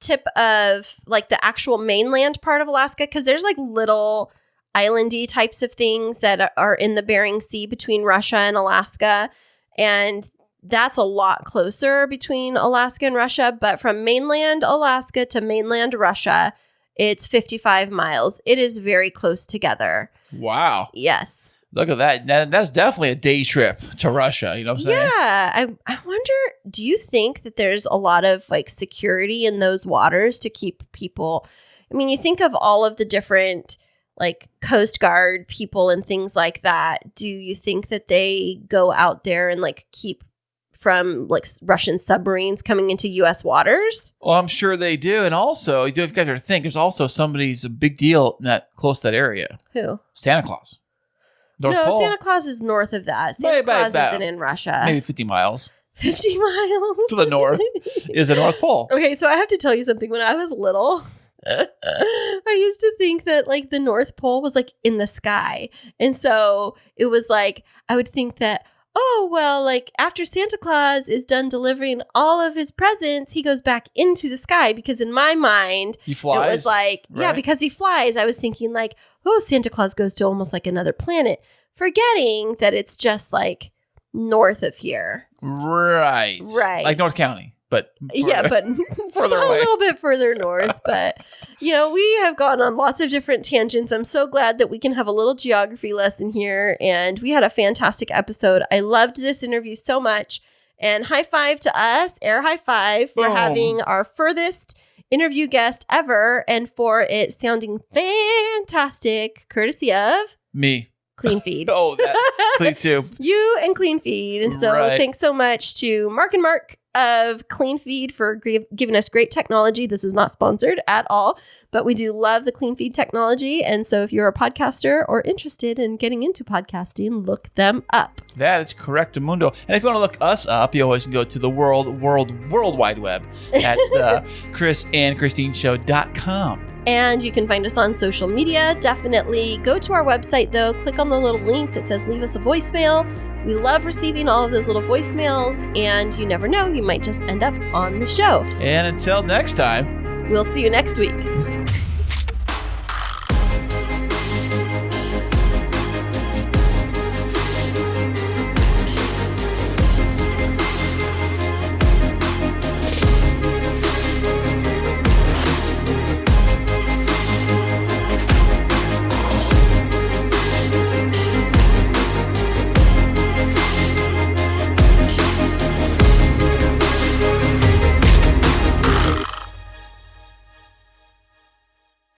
tip of like the actual mainland part of Alaska, because there's like little islandy types of things that are in the Bering Sea between Russia and Alaska. And that's a lot closer between Alaska and Russia. But from mainland Alaska to mainland Russia, it's 55 miles. It is very close together. Wow. Yes. Look at that. That's definitely a day trip to Russia. You know what I'm saying? Yeah. I wonder, do you think that there's a lot of like security in those waters to keep people? I mean, you think of all of the different like Coast Guard people and things like that. Do you think that they go out there and like keep from like Russian submarines coming into U.S. waters? Well, I'm sure they do. And also, you guys are to think, there's also somebody's a big deal in that close to that area. Who? Santa Claus. North no, Pole. Santa Claus is north of that. Santa Claus isn't in Russia. Maybe 50 miles. 50 miles? To the north is the North Pole. Okay, so I have to tell you something. When I was little, I used to think that like the North Pole was like in the sky. And so it was like, I would think that, oh, well, like after Santa Claus is done delivering all of his presents, he goes back into the sky, because in my mind, He flies. it was like, right? yeah, because he flies. I was thinking like, oh, Santa Claus goes to almost like another planet, forgetting that it's just like north of here. Right. Right. Like North County, but Yeah, but further a away. little bit further north. But, you know, we have gone on lots of different tangents. I'm so glad that we can have a little geography lesson here. And we had a fantastic episode. I loved this interview so much. And high five to us, air high five, for Boom. having our furthest interview guest ever, and for it sounding fantastic, courtesy of Me. Clean Feed. Oh, that. Clean too. You and Clean Feed. And so Right. thanks so much to Mark and Mark of Clean Feed for giving us great technology. This is not sponsored at all, but we do love the Clean Feed technology. And so if you're a podcaster or interested in getting into podcasting, look them up. That is correct, Mundo. And if you want to look us up, you always can go to the World Wide Web at KrisandKristineShow.com. And you can find us on social media. Definitely go to our website, though. Click on the little link that says leave us a voicemail. We love receiving all of those little voicemails. And you never know, you might just end up on the show. And until next time. We'll see you next week.